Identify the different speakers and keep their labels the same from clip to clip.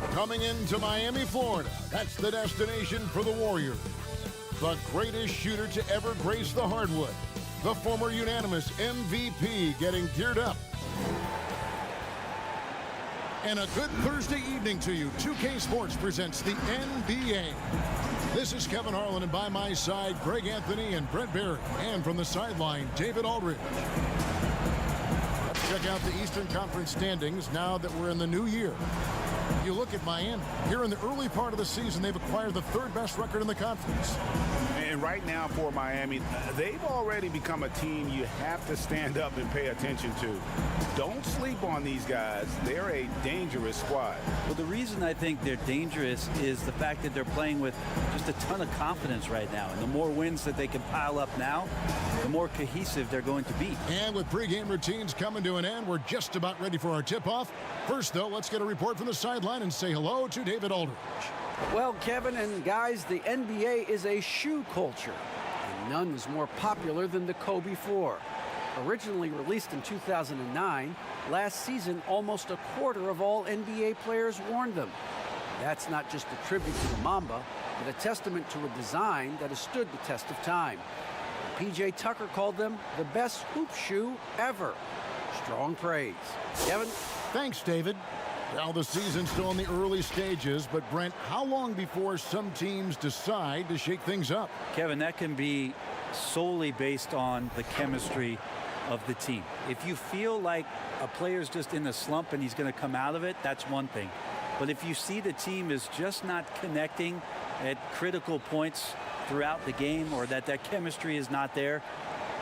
Speaker 1: Coming into Miami, Florida, that's the destination for the Warriors. The greatest shooter to ever grace the hardwood. The former unanimous MVP getting geared up. And a good Thursday evening to you. 2K Sports presents the NBA. This is Kevin Harlan, and by my side, Greg Anthony and Brent Barry. And from the sideline, David Aldridge. Let's check out the Eastern Conference standings now that we're in the new year. You look at Miami. Here in the early part of the season, they've acquired the third best record in the conference.
Speaker 2: And right now for Miami, they've already become a team you have to stand up and pay attention to. Don't sleep on these guys. They're a dangerous squad.
Speaker 3: Well, the reason I think they're dangerous is the fact that they're playing with just a ton of confidence right now. And the more wins that they can pile up now, the more cohesive they're going to be.
Speaker 1: And with pregame routines coming to an end, we're just about ready for our tip-off. First, though, let's get a report from the sideline and say hello to David Aldridge.
Speaker 4: Well, Kevin and guys, the NBA is a shoe culture, and none is more popular than the Kobe 4. Originally released in 2009, last season almost a quarter of all NBA players worn them. That's not just a tribute to the Mamba, but a testament to a design that has stood the test of time. PJ Tucker called them the best hoop shoe ever. Strong praise. Kevin?
Speaker 1: Thanks, David. Well, the season's still in the early stages, but Brent, how long before some teams decide to shake things up?
Speaker 3: Kevin, that can be solely based on the chemistry of the team. If you feel like a player's just in a slump and he's going to come out of it, that's one thing. But if you see the team is just not connecting at critical points throughout the game, or that chemistry is not there,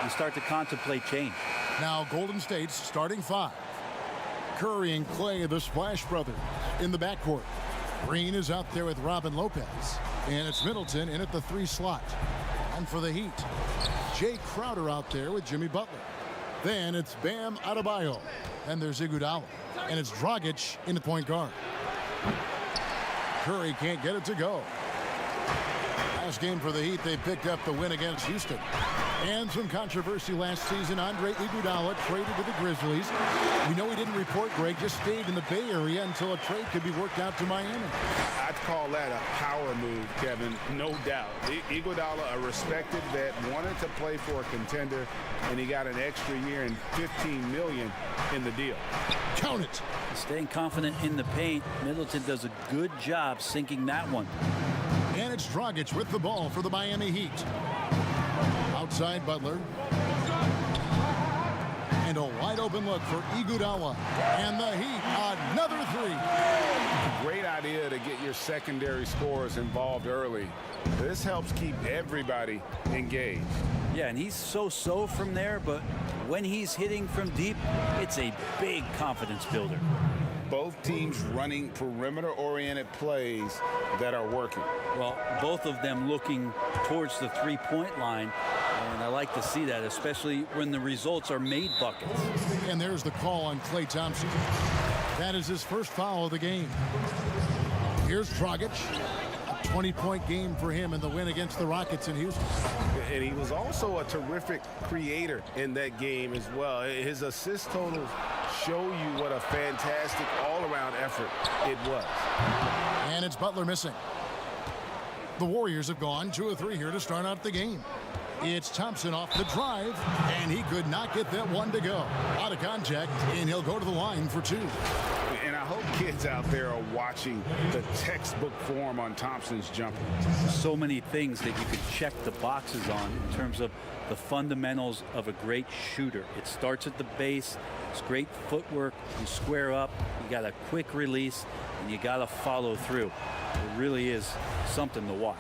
Speaker 3: you start to contemplate change.
Speaker 1: Now, Golden State's starting five. Curry and Clay, the Splash Brothers, in the backcourt. Green is out there with Robin Lopez. And it's Middleton in at the 3 slot. And for the Heat, Jay Crowder out there with Jimmy Butler. Then it's Bam Adebayo. And there's Iguodala. And it's Dragic in the point guard. Curry can't get it to go. Last game for the Heat, they picked up the win against Houston. And some controversy last season. Andre Iguodala traded to the Grizzlies. We know he didn't report, Greg, just stayed in the Bay Area until a trade could be worked out to Miami.
Speaker 2: I'd call that a power move, Kevin, no doubt. Iguodala, a respected vet, wanted to play for a contender, and he got an extra year and $15 million in the deal.
Speaker 1: Count it.
Speaker 3: Staying confident in the paint, Middleton does a good job sinking that one.
Speaker 1: And it's Dragic with the ball for the Miami Heat. Outside Butler. And a wide open look for Iguodala. And the Heat, another 3.
Speaker 2: Great idea to get your secondary scorers involved early. This helps keep everybody engaged.
Speaker 3: Yeah, and he's so-so from there, but when he's hitting from deep, it's a big confidence builder.
Speaker 2: Both teams running perimeter-oriented plays that are working.
Speaker 3: Well, both of them looking towards the three-point line, and I like to see that, especially when the results are made buckets.
Speaker 1: And there's the call on Klay Thompson. That is his first foul of the game. Here's Dragic. A 20-point game for him in the win against the Rockets in Houston.
Speaker 2: And he was also a terrific creator in that game as well. His assist totals show you what a fantastic all-around effort it was.
Speaker 1: And it's Butler missing. The Warriors have gone 2 of 3 here to start out the game. It's Thompson off the drive, and he could not get that one to go. Out of contact, and he'll go to the line for 2.
Speaker 2: And I hope kids out there are watching the textbook form on Thompson's jumper.
Speaker 3: So many things that you could check the boxes on in terms of the fundamentals of a great shooter. It starts at the base. It's great footwork. You square up. You got a quick release, and you got to follow through. It really is something to watch.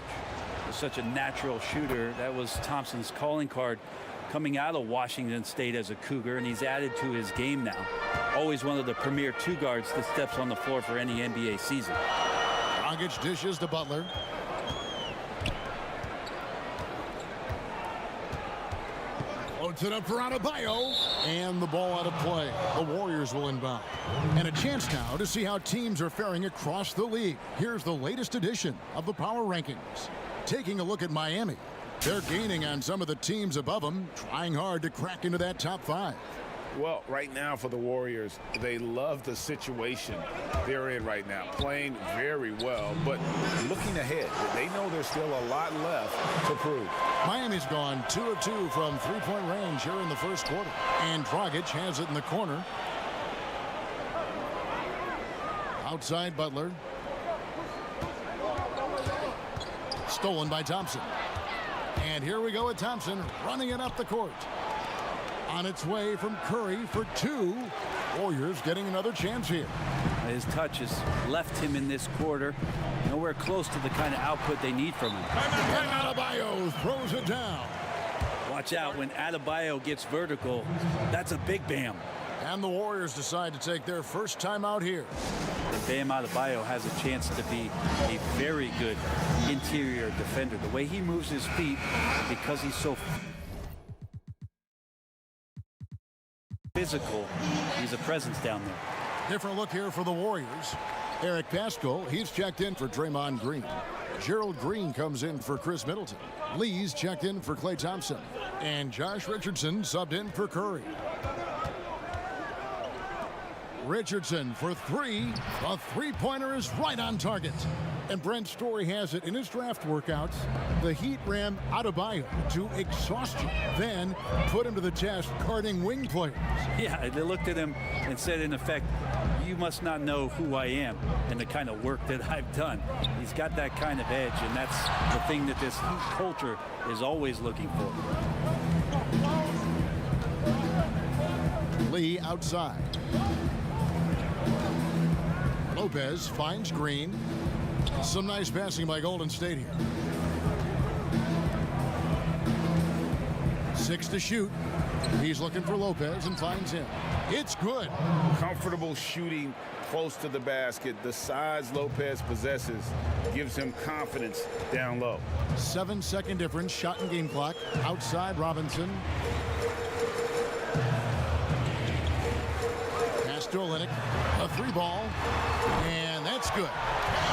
Speaker 3: He's such a natural shooter. That was Thompson's calling card coming out of Washington State as a Cougar, and he's added to his game now. Always one of the premier 2 guards that steps on the floor for any NBA season.
Speaker 1: Dragic dishes to Butler. Loads it up for Adebayo. And the ball out of play. The Warriors will inbound. And a chance now to see how teams are faring across the league. Here's the latest edition of the Power Rankings. Taking a look at Miami. They're gaining on some of the teams above them, trying hard to crack into that top 5.
Speaker 2: Well, right now for the Warriors, they love the situation they're in right now, playing very well, but looking ahead. They know there's still a lot left to prove.
Speaker 1: Miami's gone 2 of 2 from three-point range here in the first quarter. And Dragic has it in the corner. Outside Butler. Stolen by Thompson. And here we go with Thompson running it up the court. On its way from Curry for 2. Warriors getting another chance here.
Speaker 3: His touch has left him in this quarter. Nowhere close to the kind of output they need from him.
Speaker 1: And Adebayo throws it down.
Speaker 3: Watch out when Adebayo gets vertical. That's a big bam.
Speaker 1: And the Warriors decide to take their first time out here.
Speaker 3: Bam Adebayo has a chance to be a very good interior defender. The way he moves his feet, because he's so physical, he's a presence down there.
Speaker 1: Different look here for the Warriors. Eric Paschal, he's checked in for Draymond Green. Gerald Green comes in for Chris Middleton. Lee's checked in for Klay Thompson. And Josh Richardson subbed in for Curry. Richardson for 3. The three-pointer is right on target. And Brent Story has it in his draft workouts. The Heat ran Adebayo to exhaustion, then put him to the test guarding wing players.
Speaker 3: Yeah, they looked at him and said, in effect, you must not know who I am and the kind of work that I've done. He's got that kind of edge, and that's the thing that this Heat culture is always looking for.
Speaker 1: Lee outside. Lopez finds Green. Some nice passing by Golden State here. 6 to shoot. He's looking for Lopez and finds him. It's good.
Speaker 2: Comfortable shooting close to the basket. The size Lopez possesses gives him confidence down low.
Speaker 1: 7-second difference, shot and game clock. Outside Robinson. Pass to Olynyk. A 3-ball. And that's good.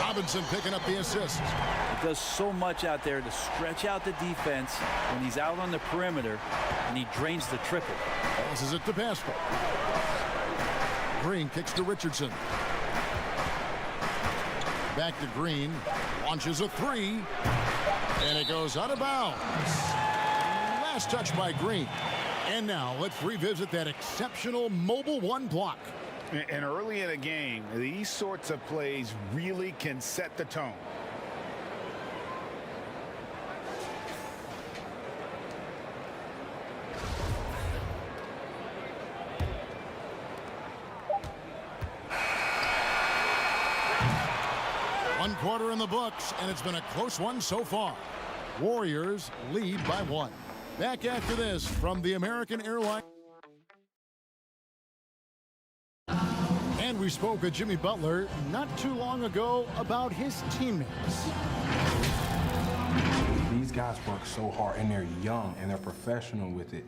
Speaker 1: Robinson picking up the assist.
Speaker 3: He does so much out there to stretch out the defense when he's out on the perimeter, and he drains the triple.
Speaker 1: Passes it to Paschal. Green kicks to Richardson. Back to Green. Launches a 3. And it goes out of bounds. Last touch by Green. And now let's revisit that exceptional mobile 1 block.
Speaker 2: And early in a game, these sorts of plays really can set the tone.
Speaker 1: One quarter in the books, and it's been a close one so far. Warriors lead by 1. Back after this from the American Airlines. And we spoke with Jimmy Butler not too long ago about his teammates.
Speaker 5: These guys work so hard, and they're young, and they're professional with it,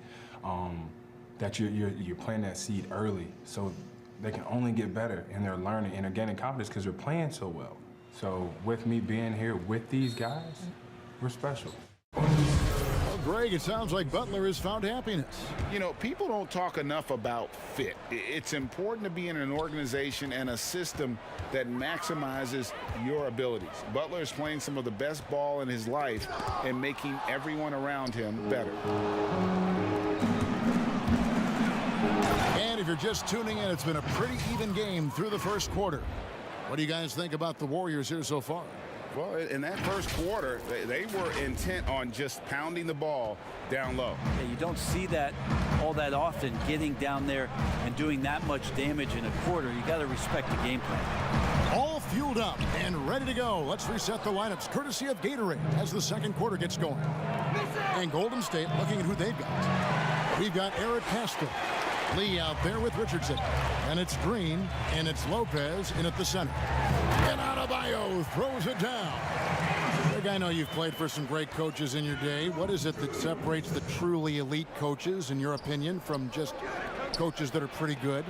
Speaker 5: that you're planting that seed early, so they can only get better, and they're learning, and they're gaining confidence because they're playing so well. So with me being here with these guys, we're special.
Speaker 1: Well, Greg, it sounds like Butler has found happiness.
Speaker 2: You know, people don't talk enough about fit. It's important to be in an organization and a system that maximizes your abilities. Butler is playing some of the best ball in his life and making everyone around him better.
Speaker 1: And if you're just tuning in, it's been a pretty even game through the first quarter. What do you guys think about the Warriors here so far?
Speaker 2: Well, in that first quarter, they were intent on just pounding the ball down low.
Speaker 3: Yeah, you don't see that all that often, getting down there and doing that much damage in a quarter. You got to respect the game plan.
Speaker 1: All fueled up and ready to go. Let's reset the lineups courtesy of Gatorade as the second quarter gets going. And Golden State looking at who they've got. We've got Eric Paschal. Lee out there with Richardson. And it's Green, and it's Lopez in at the center. And Adebayo throws it down. Greg, I know you've played for some great coaches in your day. What is it that separates the truly elite coaches, in your opinion, from just coaches that are pretty good?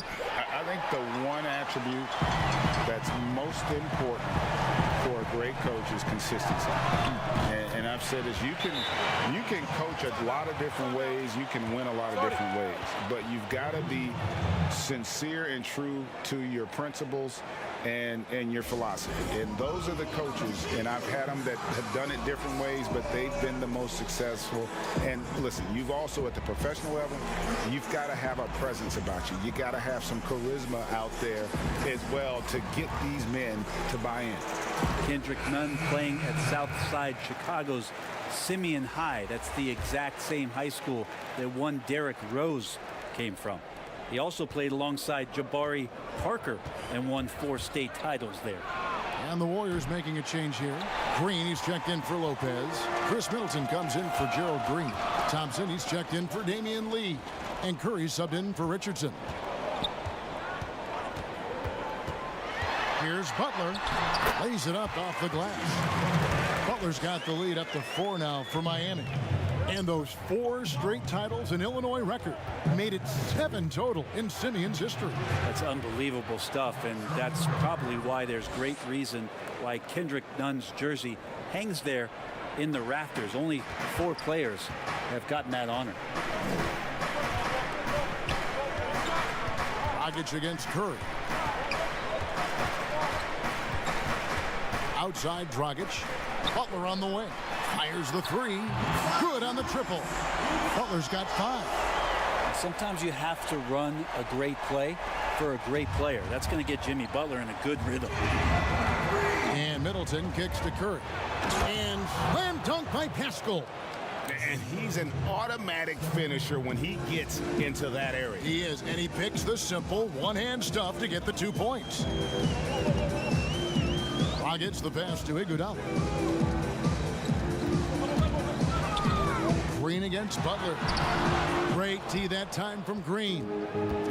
Speaker 2: I think the one attribute that's most important for a great coach is consistency. And I've said this, you can coach a lot of different ways, you can win a lot of different ways, but you've got to be sincere and true to your principles and your philosophy. And those are the coaches, and I've had them that have done it different ways, but they've been the most successful. And listen, you've also, at the professional level, you've got to have a presence about you. You got to have some charisma out there as well to get these men to buy in.
Speaker 3: Kendrick Nunn playing at Southside Chicago's Simeon High. That's the exact same high school that one Derrick Rose came from. He also played alongside Jabari Parker and won 4 state titles there.
Speaker 1: And the Warriors making a change here. Green, he's checked in for Lopez. Chris Middleton comes in for Gerald Green. Thompson, he's checked in for Damian Lee. And Curry subbed in for Richardson. Here's Butler. Lays it up off the glass. Butler's got the lead up to 4 now for Miami. And those 4 straight titles in Illinois record made it 7 total in Simeon's history.
Speaker 3: That's unbelievable stuff, and that's probably why there's great reason why Kendrick Nunn's jersey hangs there in the rafters. Only 4 players have gotten that honor.
Speaker 1: Dragic against Curry. Outside Dragic. Butler on the wing. Fires the 3. Good on the triple. Butler's got 5.
Speaker 3: Sometimes you have to run a great play for a great player. That's going to get Jimmy Butler in a good rhythm.
Speaker 1: And Middleton kicks to Curry. And slam dunk by Pascal.
Speaker 2: And he's an automatic finisher when he gets into that area.
Speaker 1: He is, and he picks the simple one-hand stuff to get the 2 points. Gets the pass to Iguodala. Green against Butler. Great tee that time from Green.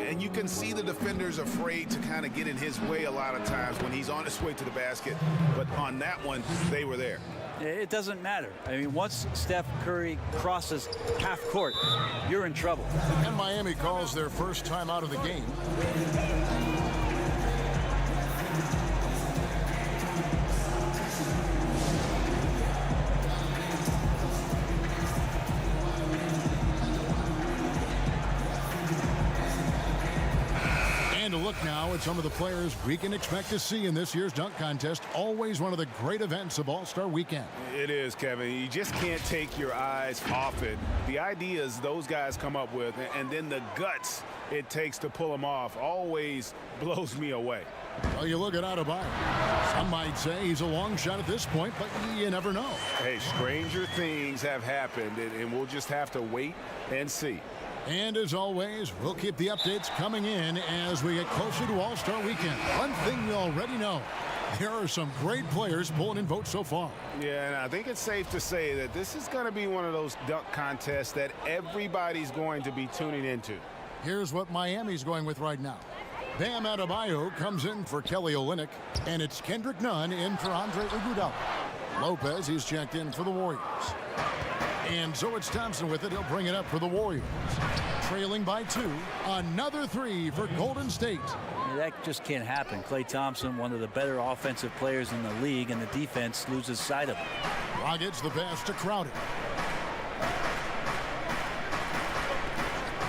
Speaker 2: And you can see the defenders afraid to kind of get in his way a lot of times when he's on his way to the basket. But on that one, they were there.
Speaker 3: It doesn't matter. I mean, once Steph Curry crosses half court, you're in trouble.
Speaker 1: And Miami calls their first time out of the game. And to look now at some of the players we can expect to see in this year's dunk contest. Always one of the great events of All-Star Weekend.
Speaker 2: It is, Kevin. You just can't take your eyes off it. The ideas those guys come up with, and then the guts it takes to pull them off, always blows me away.
Speaker 1: Well, you look at Adebayo. Some might say he's a long shot at this point, but you never know.
Speaker 2: Hey, stranger things have happened, and we'll just have to wait and see.
Speaker 1: And as always, we'll keep the updates coming in as we get closer to All-Star Weekend. One thing we already know, there are some great players pulling in votes so far.
Speaker 2: Yeah, and I think it's safe to say that this is going to be one of those dunk contests that everybody's going to be tuning into.
Speaker 1: Here's what Miami's going with right now. Bam Adebayo comes in for Kelly Olynyk, and it's Kendrick Nunn in for Andre Iguodala. Lopez, he's checked in for the Warriors. And so it's Thompson with it. He'll bring it up for the Warriors. Trailing by 2. Another 3 for Golden State.
Speaker 3: That just can't happen. Klay Thompson, one of the better offensive players in the league, and the defense loses sight of him.
Speaker 1: Rockets the pass to Crowder.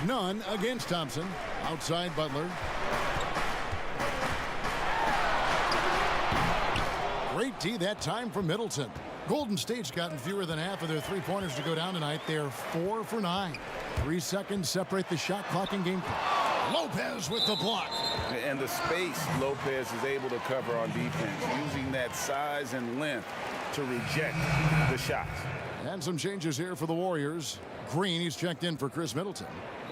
Speaker 1: Nunn against Thompson. Outside Butler. Great tee that time from Middleton. Golden State's gotten fewer than half of their 3-pointers to go down tonight. They're 4 for 9. 3 seconds separate the shot clock and game clock. Lopez with the block.
Speaker 2: And the space Lopez is able to cover on defense, using that size and length to reject the shots.
Speaker 1: And some changes here for the Warriors. Green, he's checked in for Chris Middleton.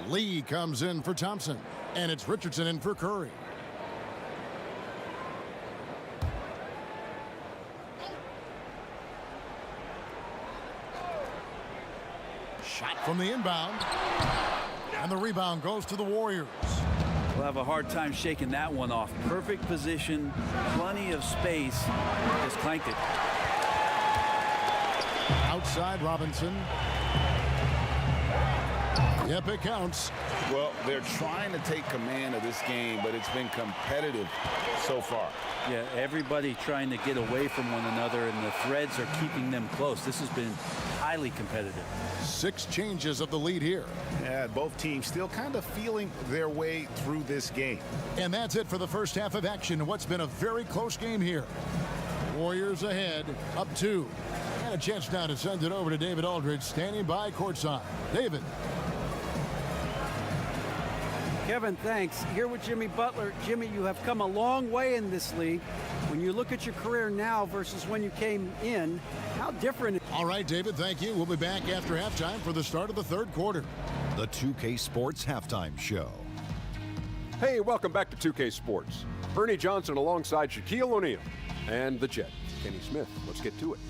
Speaker 1: Lee comes in for Thompson. And it's Richardson in for Curry. Shot from the inbound. And the rebound goes to the Warriors.
Speaker 3: We'll have a hard time shaking that one off. Perfect position, plenty of space. Just clanked it.
Speaker 1: Outside Robinson. Yep, it counts.
Speaker 2: Well, they're trying to take command of this game, but it's been competitive so far.
Speaker 3: Yeah, everybody trying to get away from one another, and the threads are keeping them close. This has been highly competitive.
Speaker 1: 6 changes of the lead here.
Speaker 2: Yeah, both teams still kind of feeling their way through this game.
Speaker 1: And that's it for the first half of action. What's been a very close game here. Warriors ahead, up 2. And a chance now to send it over to David Aldridge, standing by courtside. David.
Speaker 4: Kevin, thanks. Here with Jimmy Butler. Jimmy, you have come a long way in this league. When you look at your career now versus when you came in, how different?
Speaker 1: All right, David, thank you. We'll be back after halftime for the start of the third quarter.
Speaker 6: The 2K Sports Halftime Show.
Speaker 7: Hey, welcome back to 2K Sports. Bernie Johnson alongside Shaquille O'Neal and the Jet, Kenny Smith. Let's get to it.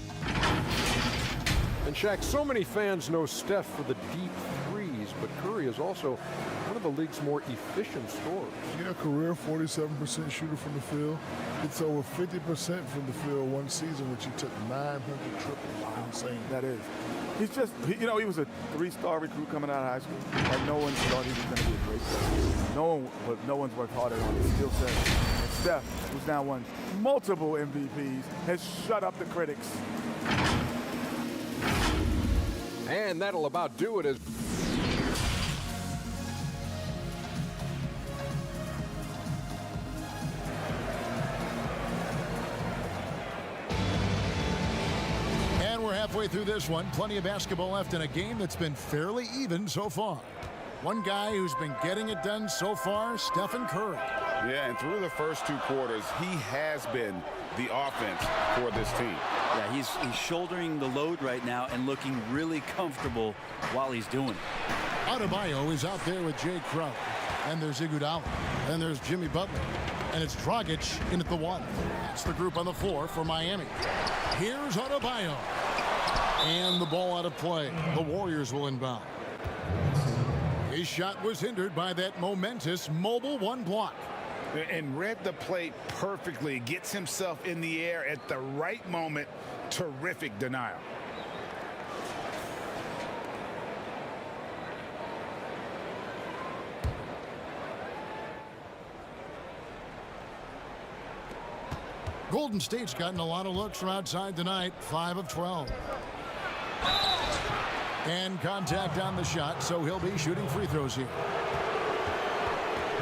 Speaker 7: And Shaq, so many fans know Steph for the deep threes, but Curry is also one of the league's more efficient scorers.
Speaker 8: Yeah, career 47% shooter from the field. It's over 50% from the field one season, which he took 900 triples. Insane.
Speaker 9: That is. He's just, you know, he was a 3-star recruit coming out of high school. And no one thought he was going to be a great player. No one's worked harder on his skill set. And Steph, who's now won multiple MVPs, has shut up the critics.
Speaker 7: And that'll about do it as
Speaker 1: We're halfway through this one. Plenty of basketball left in a game that's been fairly even so far. One guy who's been getting it done so far, Stephen Curry.
Speaker 2: Yeah, and through the first 2 quarters, he has been the offense for this team.
Speaker 3: Yeah, he's shouldering the load right now and looking really comfortable while he's doing it.
Speaker 1: Adebayo is out there with Jay Crowder. And there's Iguodala. And there's Jimmy Butler. And it's Dragic in at the 1. That's the group on the floor for Miami. Here's Adebayo. And the ball out of play. The Warriors will inbound. His shot was hindered by that momentous mobile 1 block.
Speaker 2: And read the play perfectly. Gets himself in the air at the right moment. Terrific denial.
Speaker 1: Golden State's gotten a lot of looks from outside tonight. 5 of 12. And contact on the shot, so he'll be shooting free throws here.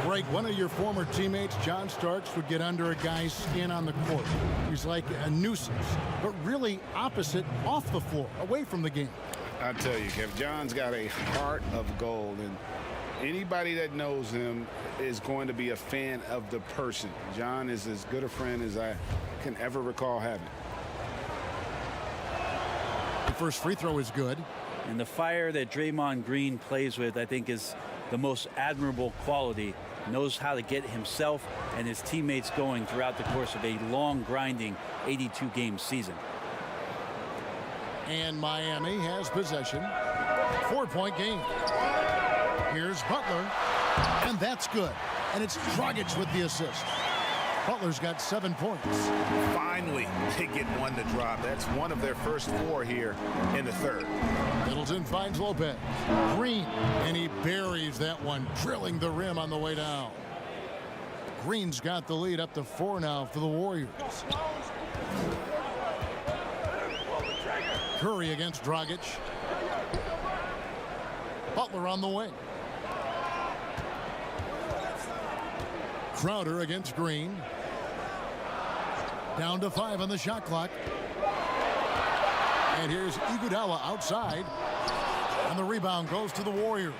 Speaker 1: Greg, one of your former teammates, John Starks, would get under a guy's skin on the court. He's like a nuisance, but really opposite off the floor, away from the game.
Speaker 2: I tell you, Kev, John's got a heart of gold, and anybody that knows him is going to be a fan of the person. John is as good a friend as I can ever recall having.
Speaker 1: The first free throw is good.
Speaker 3: And the fire that Draymond Green plays with, I think, is the most admirable quality. Knows how to get himself and his teammates going throughout the course of a long, grinding 82-game season.
Speaker 1: And Miami has possession. 4-point game. Here's Butler. And that's good. And it's Dragic with the assist. Butler's got 7 points.
Speaker 2: Finally, they get one to drop. That's one of their first 4 here in the third.
Speaker 1: Middleton finds Lopez. Green. And he buries that one, drilling the rim on the way down. Green's got the lead up to 4 now for the Warriors. Curry against Dragic. Butler on the wing. Crowder against Green. Down to 5 on the shot clock. And here's Iguodala outside. And the rebound goes to the Warriors.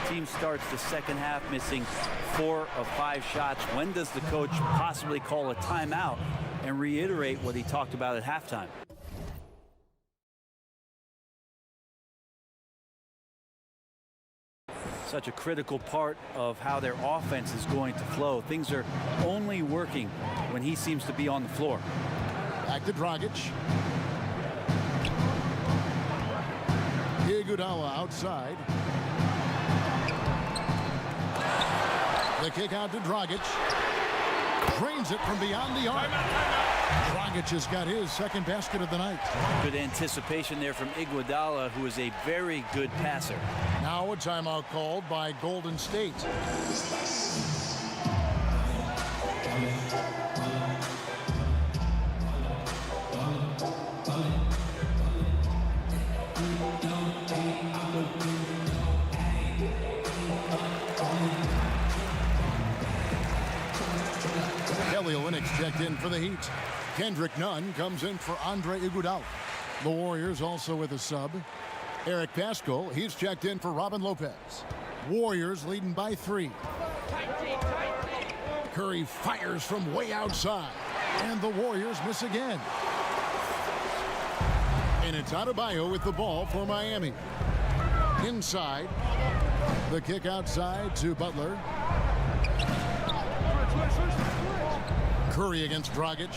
Speaker 3: The team starts the second half missing 4 of 5 shots. When does the coach possibly call a timeout and reiterate what he talked about at halftime? Such a critical part of how their offense is going to flow. Things are only working when he seems to be on the floor.
Speaker 1: Back to Dragic. Iguodala outside. The kick out to Dragic. Drains it from beyond the arc. Dragic has got his second basket of the night.
Speaker 3: Good anticipation there from Iguodala, who is a very good passer.
Speaker 1: Now a timeout called by Golden State. Kelly Olynyk checked in for the Heat. Kendrick Nunn comes in for Andre Iguodala. The Warriors also with a sub. Eric Pascal, he's checked in for Robin Lopez. Warriors leading by 3. Curry fires from way outside, and the Warriors miss again. And it's Adebayo with the ball for Miami. Inside, the kick outside to Butler. Curry against Dragic.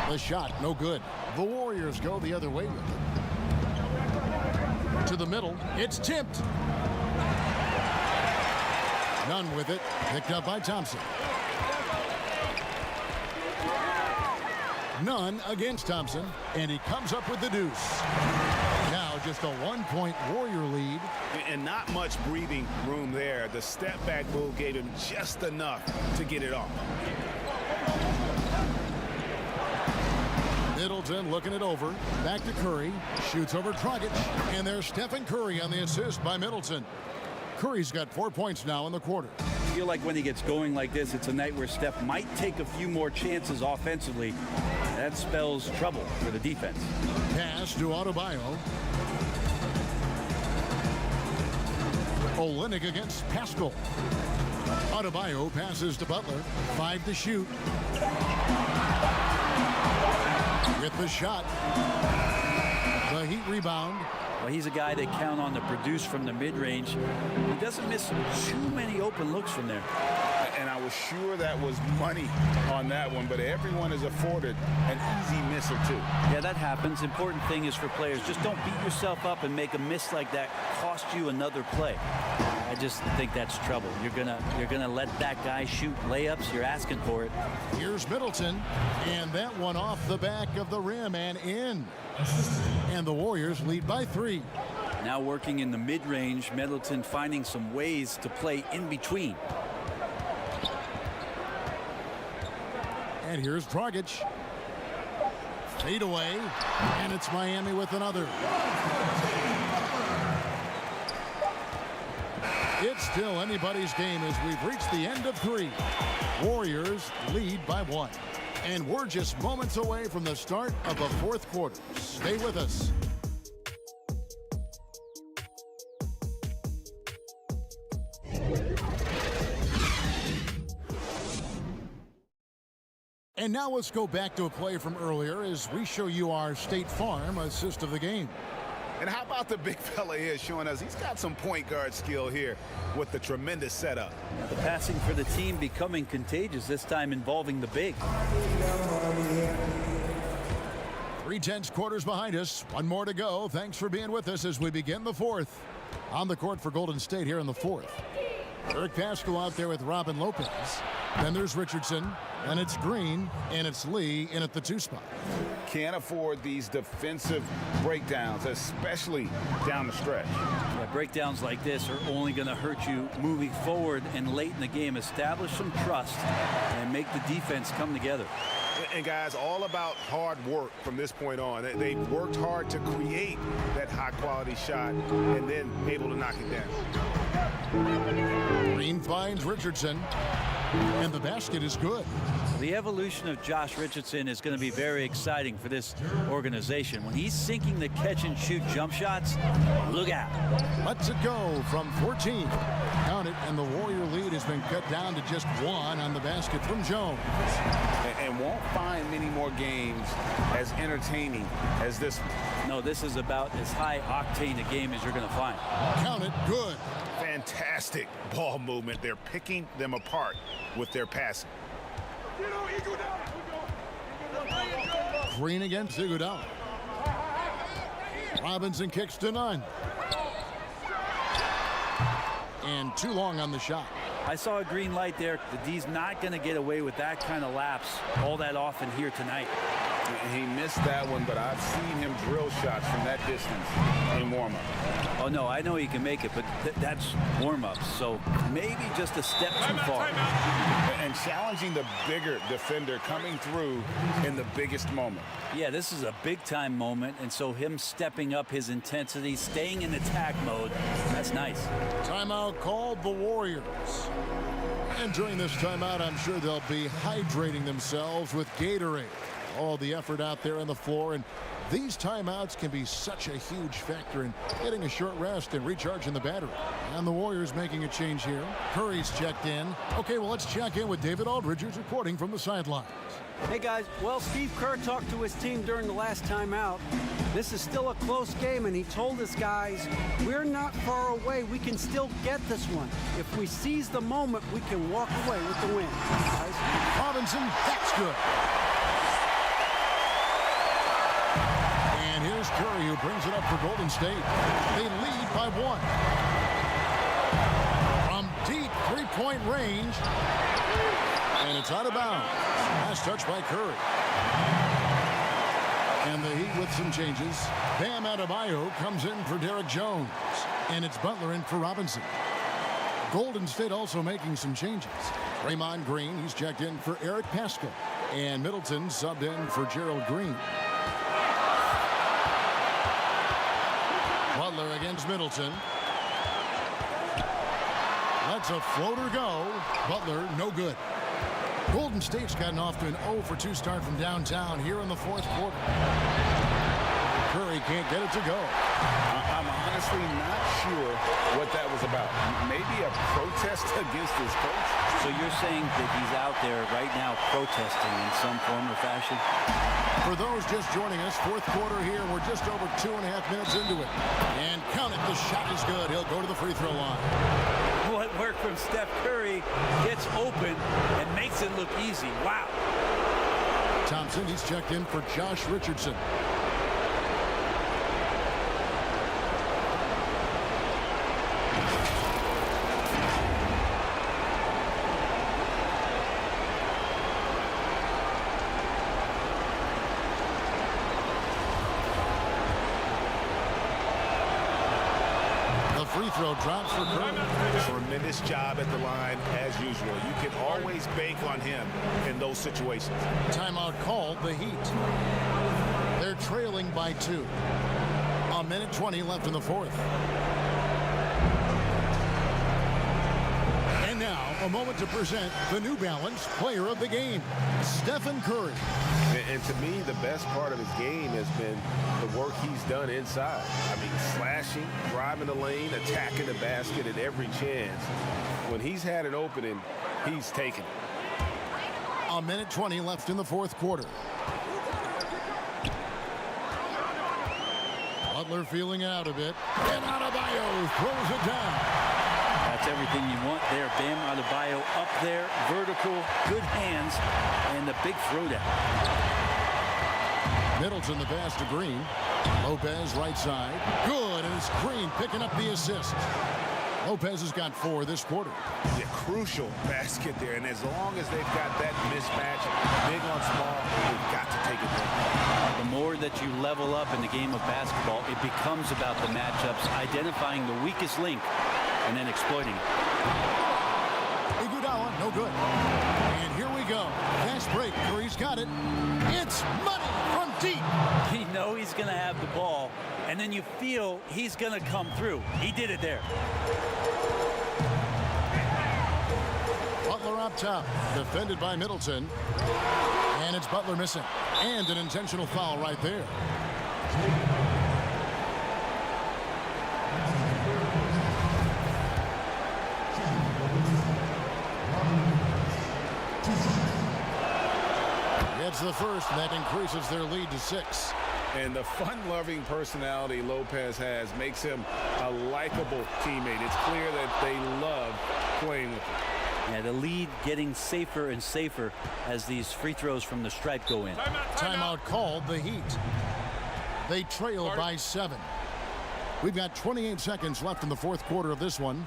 Speaker 1: The shot, no good. The Warriors go the other way with it. To the middle, it's tipped. Nunn with it, picked up by Thompson. Nunn against Thompson, and he comes up with the deuce. Now just a 1-point Warrior lead.
Speaker 2: And not much breathing room there. The step back move gave him just enough to get it off.
Speaker 1: Middleton looking it over. Back to Curry. Shoots over Dragic. And there's Stephen Curry on the assist by Middleton. Curry's got 4 points now in the quarter.
Speaker 3: I feel like when he gets going like this, it's a night where Steph might take a few more chances offensively. That spells trouble for the defense.
Speaker 1: Pass to Adebayo. Olynyk against Pascal. Adebayo passes to Butler. 5 to shoot. With the shot. The Heat rebound.
Speaker 3: Well, he's a guy they count on to produce from the mid-range. He doesn't miss too many open looks from there.
Speaker 2: And I was sure that was money on that one, but everyone is afforded an easy miss or two.
Speaker 3: Yeah, that happens. Important thing is for players, just don't beat yourself up and make a miss like that cost you another play. I just think that's trouble. You're gonna let that guy shoot layups. You're asking for it.
Speaker 1: Here's Middleton, and that one off the back of the rim and in. And the Warriors lead by 3.
Speaker 3: Now working in the mid-range, Middleton finding some ways to play in between.
Speaker 1: And here's Dragic. Fade away, and it's Miami with another. It's still anybody's game as we've reached the end of 3. Warriors lead by 1. And we're just moments away from the start of the 4th quarter. Stay with us. And now let's go back to a play from earlier as we show you our State Farm assist of the game.
Speaker 2: And how about the big fella here showing us he's got some point guard skill here with the tremendous setup.
Speaker 3: The passing for the team becoming contagious, this time involving the big.
Speaker 1: 3/10 quarters behind us. 1 more to go. Thanks for being with us as we begin the 4th. On the court for Golden State here in the 4th. Eric Pascal out there with Robin Lopez. Then there's Richardson, and it's Green, and it's Lee in at the 2 spot.
Speaker 2: Can't afford these defensive breakdowns, especially down the stretch.
Speaker 3: Yeah, breakdowns like this are only going to hurt you moving forward and late in the game. Establish some trust and make the defense come together.
Speaker 2: And guys, all about hard work from this point on. They worked hard to create that high-quality shot and then able to knock it down.
Speaker 1: Green finds Richardson, and the basket is good.
Speaker 3: The evolution of Josh Richardson is going to be very exciting for this organization. When he's sinking the catch-and-shoot jump shots, look out.
Speaker 1: Lets it go from 14. Count it, and the Warrior lead has been cut down to just 1 on the basket from Jones.
Speaker 2: And won't find many more games as entertaining as this one.
Speaker 3: No, this is about as high-octane a game as you're going to find.
Speaker 1: Count it, good.
Speaker 2: Fantastic ball movement. They're picking them apart with their passing.
Speaker 1: Green against Iguodala. Robinson kicks to Nunn. and too long on the shot.
Speaker 3: I saw a green light there. The D's not going to get away with that kind of lapse all that often here tonight.
Speaker 2: He missed that one, but I've seen him drill shots from that distance in warm-up.
Speaker 3: Oh, no, I know he can make it, but that's warm-up, so maybe just a step too far.
Speaker 2: And challenging the bigger defender coming through in the biggest moment.
Speaker 3: Yeah, this is a big-time moment, and so him stepping up his intensity, staying in attack mode, that's nice.
Speaker 1: Timeout called the Warriors. And during this timeout, I'm sure they'll be hydrating themselves with Gatorade. All the effort out there on the floor, and these timeouts can be such a huge factor in getting a short rest and recharging the battery. And the Warriors making a change here. Curry's checked in. Okay, well, let's check in with David Aldridge, who's reporting from the sidelines.
Speaker 4: Hey guys, well, Steve Kerr talked to his team during the last timeout. This is still a close game, and he told his guys, we're not far away. We can still get this one. If we seize the moment, we can walk away with the win. Guys.
Speaker 1: Robinson, that's good. And here's Curry, who brings it up for Golden State. They lead by 1. From deep three-point range. And it's out of bounds. Last touch by Curry. And the Heat with some changes. Bam Adebayo comes in for Derek Jones. And it's Butler in for Robinson. Golden State also making some changes. Draymond Green, he's checked in for Eric Paschall. And Middleton subbed in for Gerald Green. Butler against Middleton. Lets a floater go. Butler, no good. Golden State's gotten off to an 0-for-2 start from downtown here in the fourth quarter. Curry can't get it to go.
Speaker 2: I'm honestly not sure what that was about. Maybe a protest against his coach?
Speaker 3: So you're saying that he's out there right now protesting in some form or fashion?
Speaker 1: For those just joining us, fourth quarter here. We're just over 2.5 minutes into it. And count it, the shot is good. He'll go to the free throw line.
Speaker 3: What work from Steph Curry, gets open and makes it look easy. Wow.
Speaker 1: Thompson, he's checked in for Josh Richardson. Free throw drops for Curry.
Speaker 2: Tremendous job at the line as usual. You can always bank on him in those situations.
Speaker 1: Timeout called the Heat. They're trailing by 2. 1:20 left in the fourth. And now a moment to present the New Balance Player of the Game, Stephen Curry.
Speaker 2: And to me, the best part of his game has been the work he's done inside. I mean, slashing, driving the lane, attacking the basket at every chance. When he's had an opening, he's taken it.
Speaker 1: 1:20 left in the fourth quarter. Butler feeling out a bit. And Adebayo throws it down.
Speaker 3: That's everything you want there. Bam Adebayo up there, vertical, good hands, and the big throwdown.
Speaker 1: Middleton the pass to Green. Lopez right side. Good, and it's Green picking up the assist. Lopez has got 4 this quarter.
Speaker 2: The crucial basket there, and as long as they've got that mismatch, big on small, they've got to take it there.
Speaker 3: The more that you level up in the game of basketball, it becomes about the matchups, identifying the weakest link, and then exploiting it.
Speaker 1: Iguodala, no good. And here we go. Fast break. Curry's got it. It's money from deep.
Speaker 3: You know he's going to have the ball, and then you feel he's going to come through. He did it there.
Speaker 1: Butler up top, defended by Middleton. And it's Butler missing. And an intentional foul right there. Gets the first, and that increases their lead to 6.
Speaker 2: And the fun-loving personality Lopez has makes him a likable teammate. It's clear that they love playing with him.
Speaker 3: Yeah, the lead getting safer and safer as these free throws from the stripe go in.
Speaker 1: Timeout called the Heat. They trail by 7. We've got 28 seconds left in the fourth quarter of this one.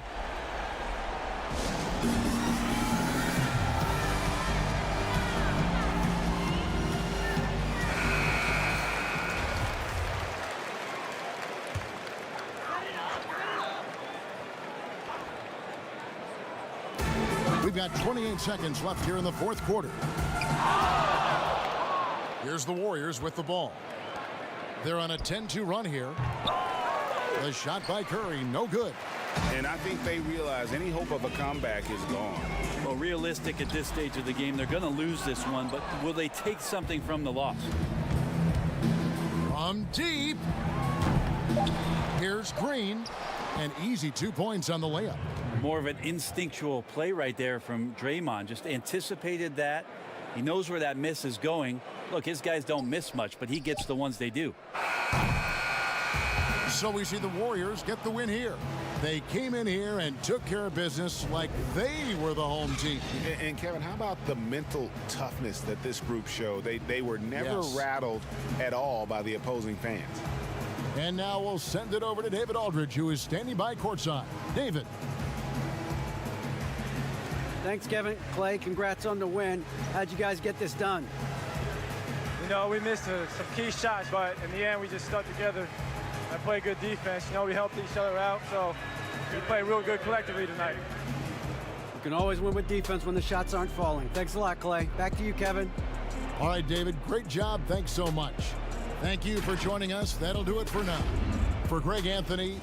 Speaker 1: We've got 28 seconds left here in the fourth quarter. Here's the Warriors with the ball. They're on a 10-2 run here. The shot by Curry, no good.
Speaker 2: And I think they realize any hope of a comeback is gone.
Speaker 3: Well, realistic at this stage of the game, they're going to lose this one, but will they take something from the loss?
Speaker 1: From deep. Here's Green. An easy 2 points on the layup.
Speaker 3: More of an instinctual play right there from Draymond. Just anticipated that. He knows where that miss is going. Look, his guys don't miss much, but he gets the ones they do.
Speaker 1: So we see the Warriors get the win here. They came in here and took care of business like they were the home team.
Speaker 2: And Kevin, how about the mental toughness that this group showed? They were never rattled at all by the opposing fans.
Speaker 1: And now we'll send it over to David Aldridge, who is standing by courtside. David.
Speaker 4: Thanks, Kevin. Clay, congrats on the win. How'd you guys get this done?
Speaker 10: You know, we missed some key shots, but in the end, we just stuck together and played good defense. You know, we helped each other out, so we played real good collectively tonight.
Speaker 4: You can always win with defense when the shots aren't falling. Thanks a lot, Clay. Back to you, Kevin.
Speaker 1: All right, David, great job. Thanks so much. Thank you for joining us. That'll do it for now. For Greg Anthony.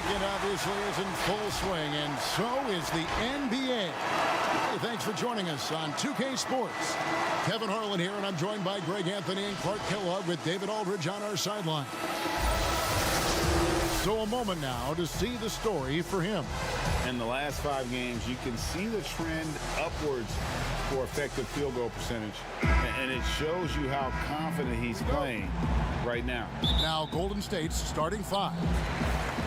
Speaker 1: weekend obviously is in full swing, and so is the NBA. Hey, thanks for joining us on 2K Sports. Kevin Harlan here, and I'm joined by Greg Anthony and Clark Kellogg with David Aldridge on our sideline. So a moment now to see the story for him.
Speaker 2: In the last 5 games, you can see the trend upwards for effective field goal percentage. And it shows you how confident he's playing right now.
Speaker 1: Now Golden State's starting 5.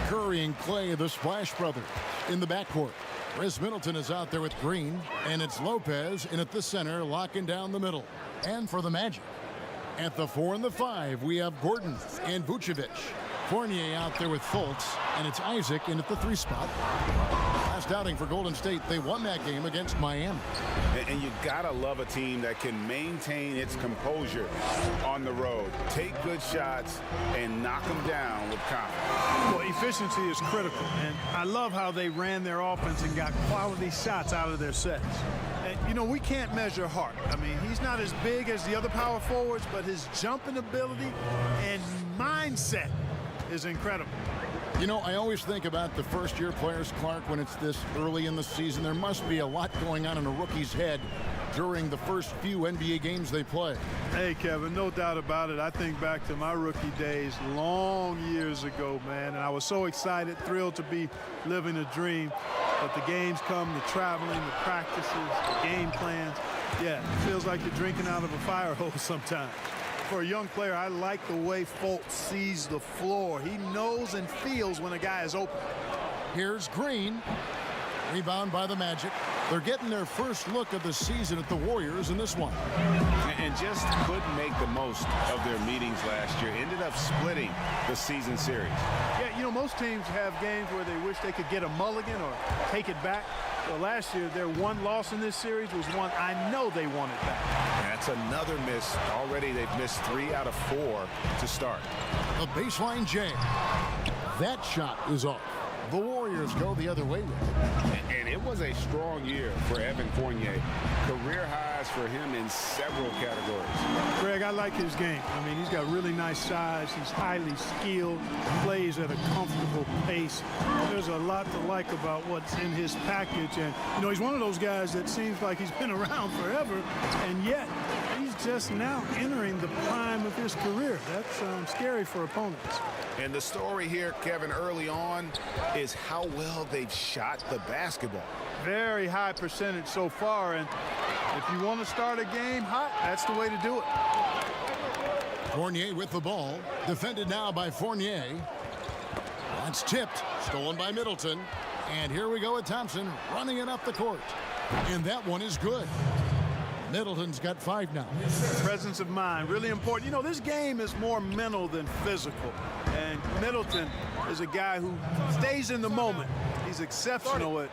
Speaker 1: Curry and Clay, the Splash Brothers, in the backcourt. Chris Middleton is out there with Green, and it's Lopez in at the center, locking down the middle. And for the Magic, at the 4 and the 5, we have Gordon and Vucevic. Fournier out there with Fultz, and it's Isaac in at the 3 spot. Last outing for Golden State, they won that game against Miami.
Speaker 2: And you gotta love a team that can maintain its composure on the road, take good shots, and knock them down with confidence.
Speaker 11: Well, efficiency is critical, and I love how they ran their offense and got quality shots out of their sets. And, you know, we can't measure Hart. I mean, he's not as big as the other power forwards, but his jumping ability and mindset is incredible.
Speaker 1: You know, I always think about the first-year players, Clark, when it's this early in the season. There must be a lot going on in a rookie's head during the first few NBA games they play.
Speaker 11: Hey, Kevin, no doubt about it. I think back to my rookie days long years ago, man, and I was so excited, thrilled to be living a dream. But the games come, the traveling, the practices, the game plans. Yeah, it feels like you're drinking out of a fire hose sometimes. For a young player, I like the way Fultz sees the floor. He knows and feels when a guy is open.
Speaker 1: Here's Green. Rebound by the Magic. They're getting their first look of the season at the Warriors in this one.
Speaker 2: And just couldn't make the most of their meetings last year. Ended up splitting the season series.
Speaker 11: Yeah, you know, most teams have games where they wish they could get a mulligan or take it back. Well, last year, their one loss in this series was one I know they wanted back.
Speaker 2: That's another miss. Already they've missed 3 out of 4 to start.
Speaker 1: A baseline jam. That shot is off. The Warriors go the other way with it.
Speaker 2: And it was a strong year for Evan Fournier. Career highs for him in several categories.
Speaker 11: Greg, I like his game. I mean, he's got really nice size. He's highly skilled, plays at a comfortable pace. There's a lot to like about what's in his package. And, you know, he's one of those guys that seems like he's been around forever, and yet he's just now entering the prime of his career. That's scary for opponents.
Speaker 2: And the story here, Kevin, early on is how well they've shot the basketball.
Speaker 11: Very high percentage so far, and if you want to start a game hot, that's the way to do it.
Speaker 1: Fournier with the ball, defended now by Fournier. That's tipped, stolen by Middleton. And here we go with Thompson running it up the court. And that one is good. Middleton's got 5 now.
Speaker 11: Presence of mind, really important. You know, this game is more mental than physical. And Middleton is a guy who stays in the moment. He's exceptional at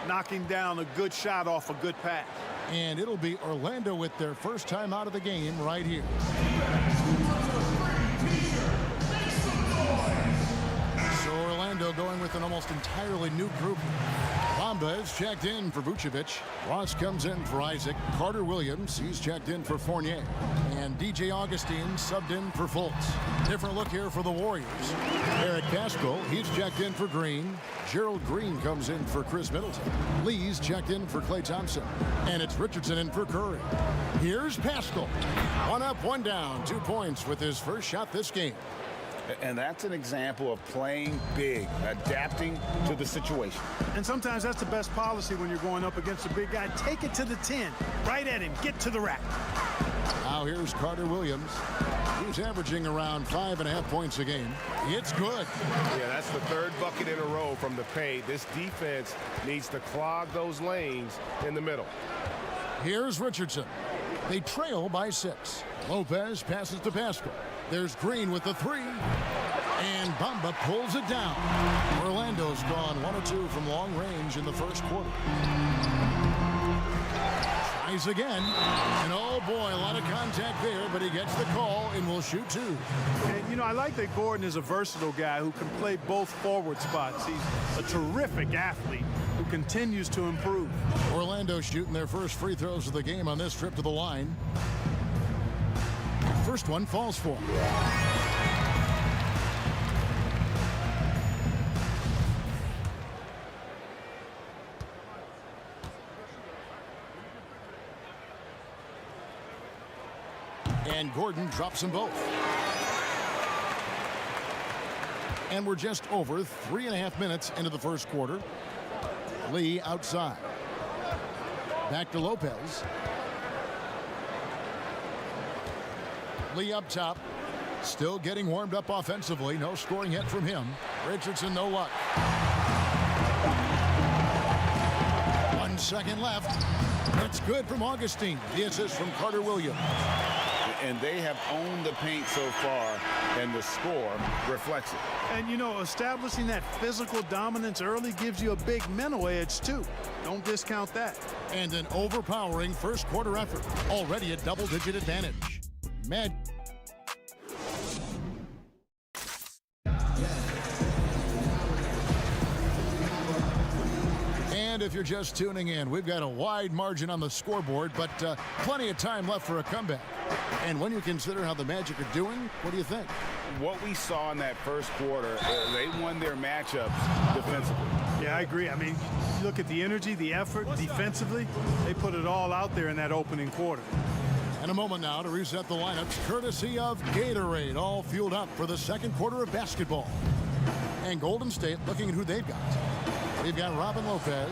Speaker 11: knocking down a good shot off a good pass.
Speaker 1: And it'll be Orlando with their first time out of the game right here. So Orlando going with an almost entirely new group. Bamba is checked in for Vucevic. Ross comes in for Isaac. Carter Williams, he's checked in for Fournier. And DJ Augustine subbed in for Fultz. Different look here for the Warriors. Eric Pascal, he's checked in for Green. Gerald Green comes in for Chris Middleton. Lee's checked in for Klay Thompson. And it's Richardson in for Curry. Here's Pascal. 1 up, 1 down. 2 points with his first shot this game.
Speaker 2: And that's an example of playing big, adapting to the situation.
Speaker 11: And sometimes that's the best policy when you're going up against a big guy. Take it to the 10, right at him, get to the rack.
Speaker 1: Now here's Carter Williams. He's averaging around 5.5 points a game. It's good.
Speaker 2: Yeah, that's the 3rd bucket in a row from the paint. This defense needs to clog those lanes in the middle.
Speaker 1: Here's Richardson. They trail by 6. Lopez passes to Pascal. There's Green with the 3. And Bamba pulls it down. Orlando's gone 1 or 2 from long range in the first quarter. Tries again. And oh boy, a lot of contact there, but he gets the call and will shoot 2.
Speaker 11: And, you know, I like that Gordon is a versatile guy who can play both forward spots. He's a terrific athlete who continues to improve.
Speaker 1: Orlando shooting their first free throws of the game on this trip to the line. First one falls for him. And Gordon drops them both. And we're just over 3.5 minutes into the first quarter. Lee outside. Back to Lopez. Lee up top. Still getting warmed up offensively. No scoring yet from him. Richardson, no luck. 1 second left. It's good from Augustine. The assist from Carter Williams.
Speaker 2: And they have owned the paint so far, and the score reflects it.
Speaker 11: And, you know, establishing that physical dominance early gives you a big mental edge, too. Don't discount that.
Speaker 1: And an overpowering first quarter effort. Already a double-digit advantage. And if you're just tuning in, we've got a wide margin on the scoreboard, but plenty of time left for a comeback. And when you consider how the Magic are doing, what do you think?
Speaker 2: What we saw in that first quarter, they won their matchups defensively.
Speaker 11: Yeah, I agree. I mean, look at the energy, the effort defensively. They put it all out there in that opening quarter.
Speaker 1: And a moment now to reset the lineups, courtesy of Gatorade, all fueled up for the second quarter of basketball. And Golden State looking at who they've got. They've got Robin Lopez,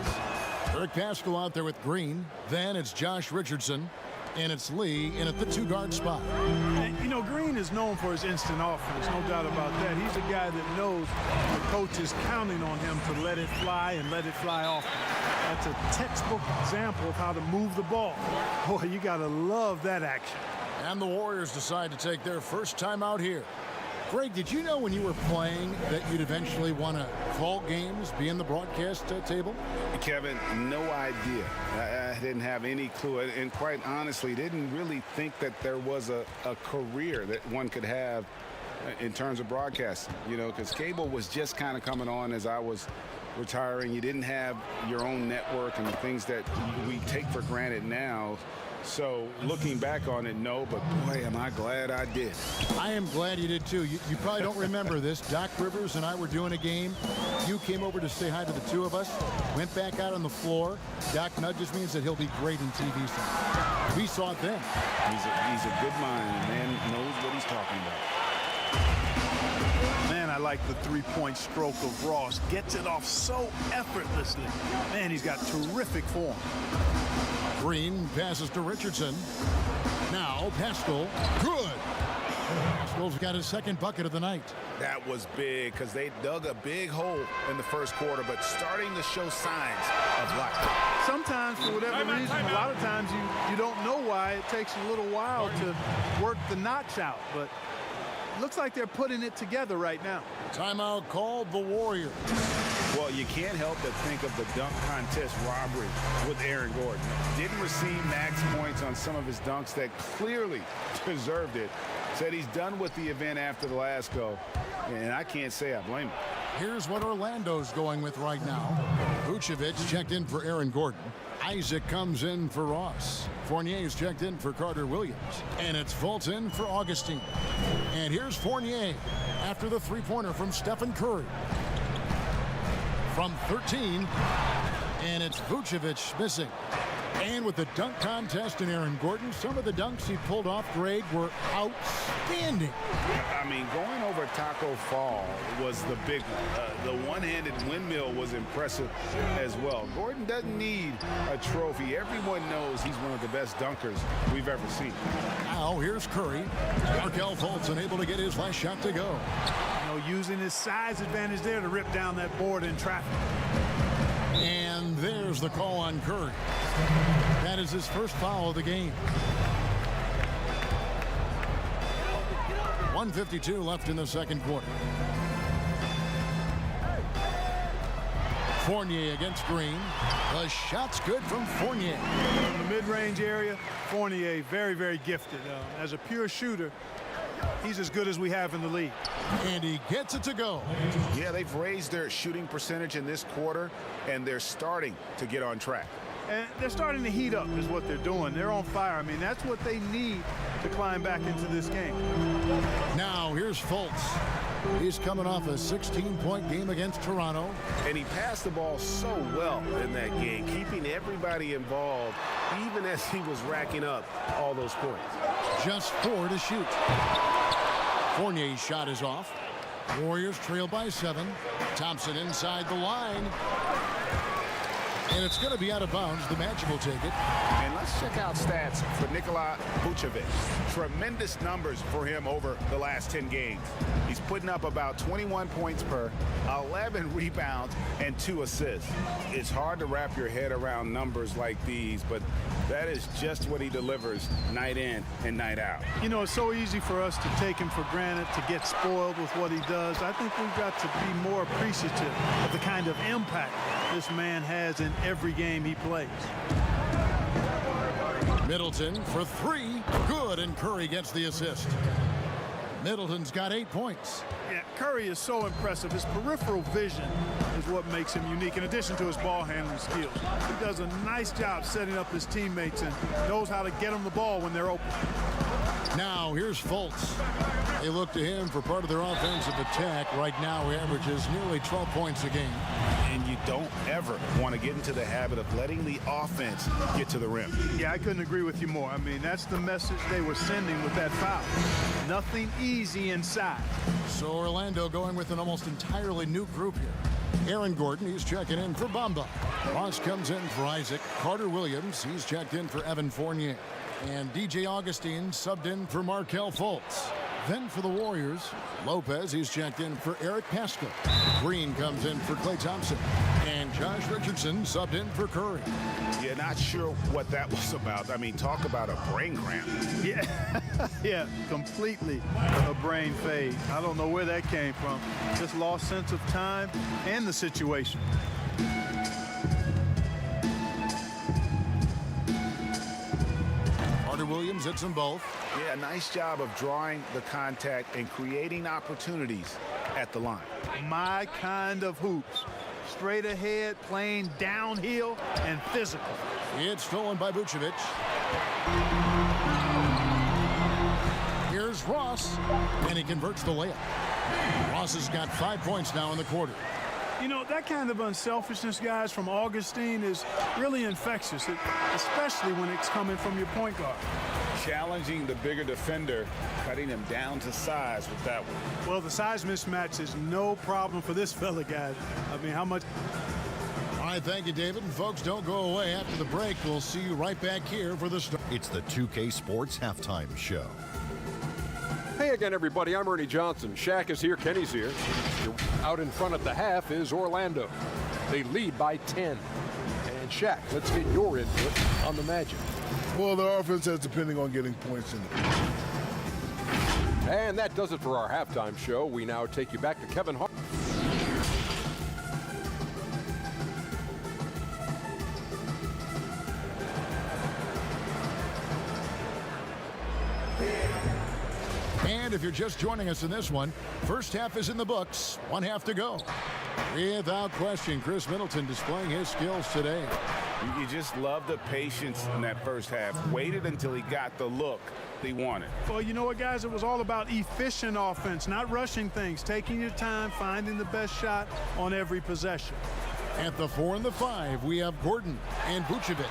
Speaker 1: Eric Paschal out there with Green. Then it's Josh Richardson, and it's Lee in at the 2-guard spot.
Speaker 11: And, you know, Green is known for his instant offense, no doubt about that. He's a guy that knows the coach is counting on him to let it fly and let it fly off. That's a textbook example of how to move the ball. Boy, you got to love that action.
Speaker 1: And the Warriors decide to take their first time out here. Greg, did you know when you were playing that you'd eventually want to call games, be in the broadcast table?
Speaker 2: Kevin, no idea. I didn't have any clue. And quite honestly, didn't really think that there was a career that one could have in terms of broadcasting. You know, because cable was just kind of coming on as I was retiring. You didn't have your own network and the things that we take for granted now. So looking back on it, no, but boy, am I glad I did.
Speaker 1: I am glad you did too. You probably don't remember this. Doc Rivers and I were doing a game. You came over to say hi to the two of us, went back out on the floor. Doc nudges me and said he'll be great in TV someday. We saw it then.
Speaker 2: He's a good mind. The man knows what he's talking about.
Speaker 11: Man, I like the three-point stroke of Ross. Gets it off so effortlessly. Man, he's got terrific form.
Speaker 1: Green passes to Richardson. Now Paschal. Good. Paschal's got his second bucket of the night.
Speaker 2: That was big because they dug a big hole in the first quarter, but starting to show signs of life.
Speaker 11: Sometimes, for whatever reason, a lot of times you don't know why. It takes a little while to work the notch out, but it looks like they're putting it together right now.
Speaker 1: Timeout called the Warriors.
Speaker 2: Well, you can't help but think of the dunk contest robbery with Aaron Gordon. Didn't receive max points on some of his dunks that clearly deserved it. Said he's done with the event after the last go, and I can't say I blame him.
Speaker 1: Here's what Orlando's going with right now. Vucevic checked in for Aaron Gordon. Isaac comes in for Ross. Fournier's checked in for Carter Williams. And it's Fulton for Augustine. And here's Fournier after the three-pointer from Stephen Curry. From 13, and it's Vucevic missing. And with the dunk contest and Aaron Gordon, some of the dunks he pulled off, Greg, were outstanding.
Speaker 2: I mean, going over Taco Fall was the big one. The one-handed windmill was impressive as well. Gordon doesn't need a trophy. Everyone knows he's one of the best dunkers we've ever seen.
Speaker 1: Now here's Curry. Markelle Fulton able to get his last shot to go.
Speaker 11: You know, using his size advantage there to rip down that board in traffic.
Speaker 1: And there's the call on Curry. That is his first foul of the game. 1:52 left in the second quarter. Fournier against Green. The shot's good from Fournier.
Speaker 11: In the mid-range area, Fournier very, very gifted. As a pure shooter, he's as good as we have in the league.
Speaker 1: And he gets it to go.
Speaker 2: Yeah, they've raised their shooting percentage in this quarter, and they're starting to get on track.
Speaker 11: And they're starting to heat up is what they're doing. They're on fire. I mean, that's what they need to climb back into this game.
Speaker 1: Now here's Fultz. He's coming off a 16-point game against Toronto.
Speaker 2: And he passed the ball so well in that game, keeping everybody involved, even as he was racking up all those points.
Speaker 1: Just 4 to shoot. Fournier's shot is off. Warriors trail by 7. Thompson inside the line. And it's going to be out of bounds. The Magic will take it.
Speaker 2: And let's check out stats for Nikola Vucevic. Tremendous numbers for him over the last 10 games. He's putting up about 21 points per, 11 rebounds, and 2 assists. It's hard to wrap your head around numbers like these, but that is just what he delivers night in and night out.
Speaker 11: You know, it's so easy for us to take him for granted, to get spoiled with what he does. I think we've got to be more appreciative of the kind of impact this man has in every game he plays.
Speaker 1: Middleton for 3. Good, and Curry gets the assist. Middleton's got 8 points.
Speaker 11: Yeah, Curry is so impressive. His peripheral vision is what makes him unique, in addition to his ball handling skills. He does a nice job setting up his teammates and knows how to get them the ball when they're open.
Speaker 1: Now here's Fultz. They look to him for part of their offensive attack. Right now he averages nearly 12 points a game.
Speaker 2: And you don't ever want to get into the habit of letting the offense get to the rim.
Speaker 11: Yeah, I couldn't agree with you more. I mean, that's the message they were sending with that foul. Nothing easy inside.
Speaker 1: So Orlando going with an almost entirely new group here. Aaron Gordon, he's checking in for Bamba. Ross comes in for Isaac. Carter Williams, he's checked in for Evan Fournier. And DJ Augustine subbed in for Markelle Fultz. Then for the Warriors, Lopez, he's checked in for Eric Pascal. Green comes in for Klay Thompson. And Josh Richardson subbed in for Curry.
Speaker 2: You're not sure what that was about. I mean, talk about a brain cramp.
Speaker 11: Yeah, yeah, completely a brain fade. I don't know where that came from. Just lost sense of time and the situation.
Speaker 1: Carter Williams hits them both.
Speaker 2: Yeah, nice job of drawing the contact and creating opportunities at the line.
Speaker 11: My kind of hoops. Straight ahead, playing downhill, and physical.
Speaker 1: It's stolen by Vucevic. Here's Ross, and he converts the layup. Ross has got 5 points now in the quarter.
Speaker 11: You know, that kind of unselfishness, guys, from Augustine is really infectious, especially when it's coming from your point guard.
Speaker 2: Challenging the bigger defender, cutting him down to size with that one.
Speaker 11: Well, the size mismatch is no problem for this fella, guys. I mean, how much...
Speaker 1: All right, thank you, David. And folks, don't go away. After the break, we'll see you right back here for the start.
Speaker 6: It's the 2K Sports Halftime Show.
Speaker 7: Hey again, everybody. I'm Ernie Johnson. Shaq is here. Kenny's here. Out in front at the half is Orlando. They lead by 10. And Shaq, let's get your input on the Magic.
Speaker 8: Well, the offense is depending on getting points in it.
Speaker 7: And that does it for our halftime show. We now take you back to Kevin Hart.
Speaker 1: And if you're just joining us in this one, first half is in the books. 1 half to go. Without question, Chris Middleton displaying his skills today.
Speaker 2: You just love the patience in that first half. Waited until he got the look he wanted.
Speaker 11: Well, you know what, guys? It was all about efficient offense, not rushing things, taking your time, finding the best shot on every possession.
Speaker 1: At the 4 and the 5, we have Gordon and Vucevic.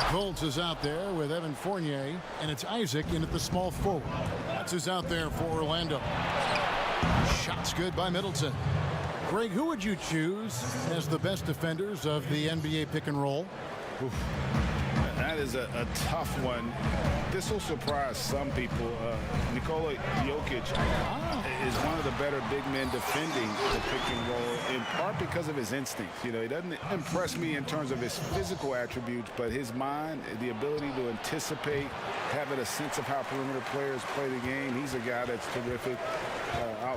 Speaker 1: Fultz is out there with Evan Fournier, and it's Isaac in at the small forward. That's who's out there for Orlando. Shots good by Middleton. Greg, who would you choose as the best defenders of the NBA pick and roll?
Speaker 2: Oof. That is a tough one. This will surprise some people. Nikola Jokic is one of the better big men defending the pick and roll, in part because of his instincts. You know, he doesn't impress me in terms of his physical attributes, but his mind, the ability to anticipate, having a sense of how perimeter players play the game. He's a guy that's terrific.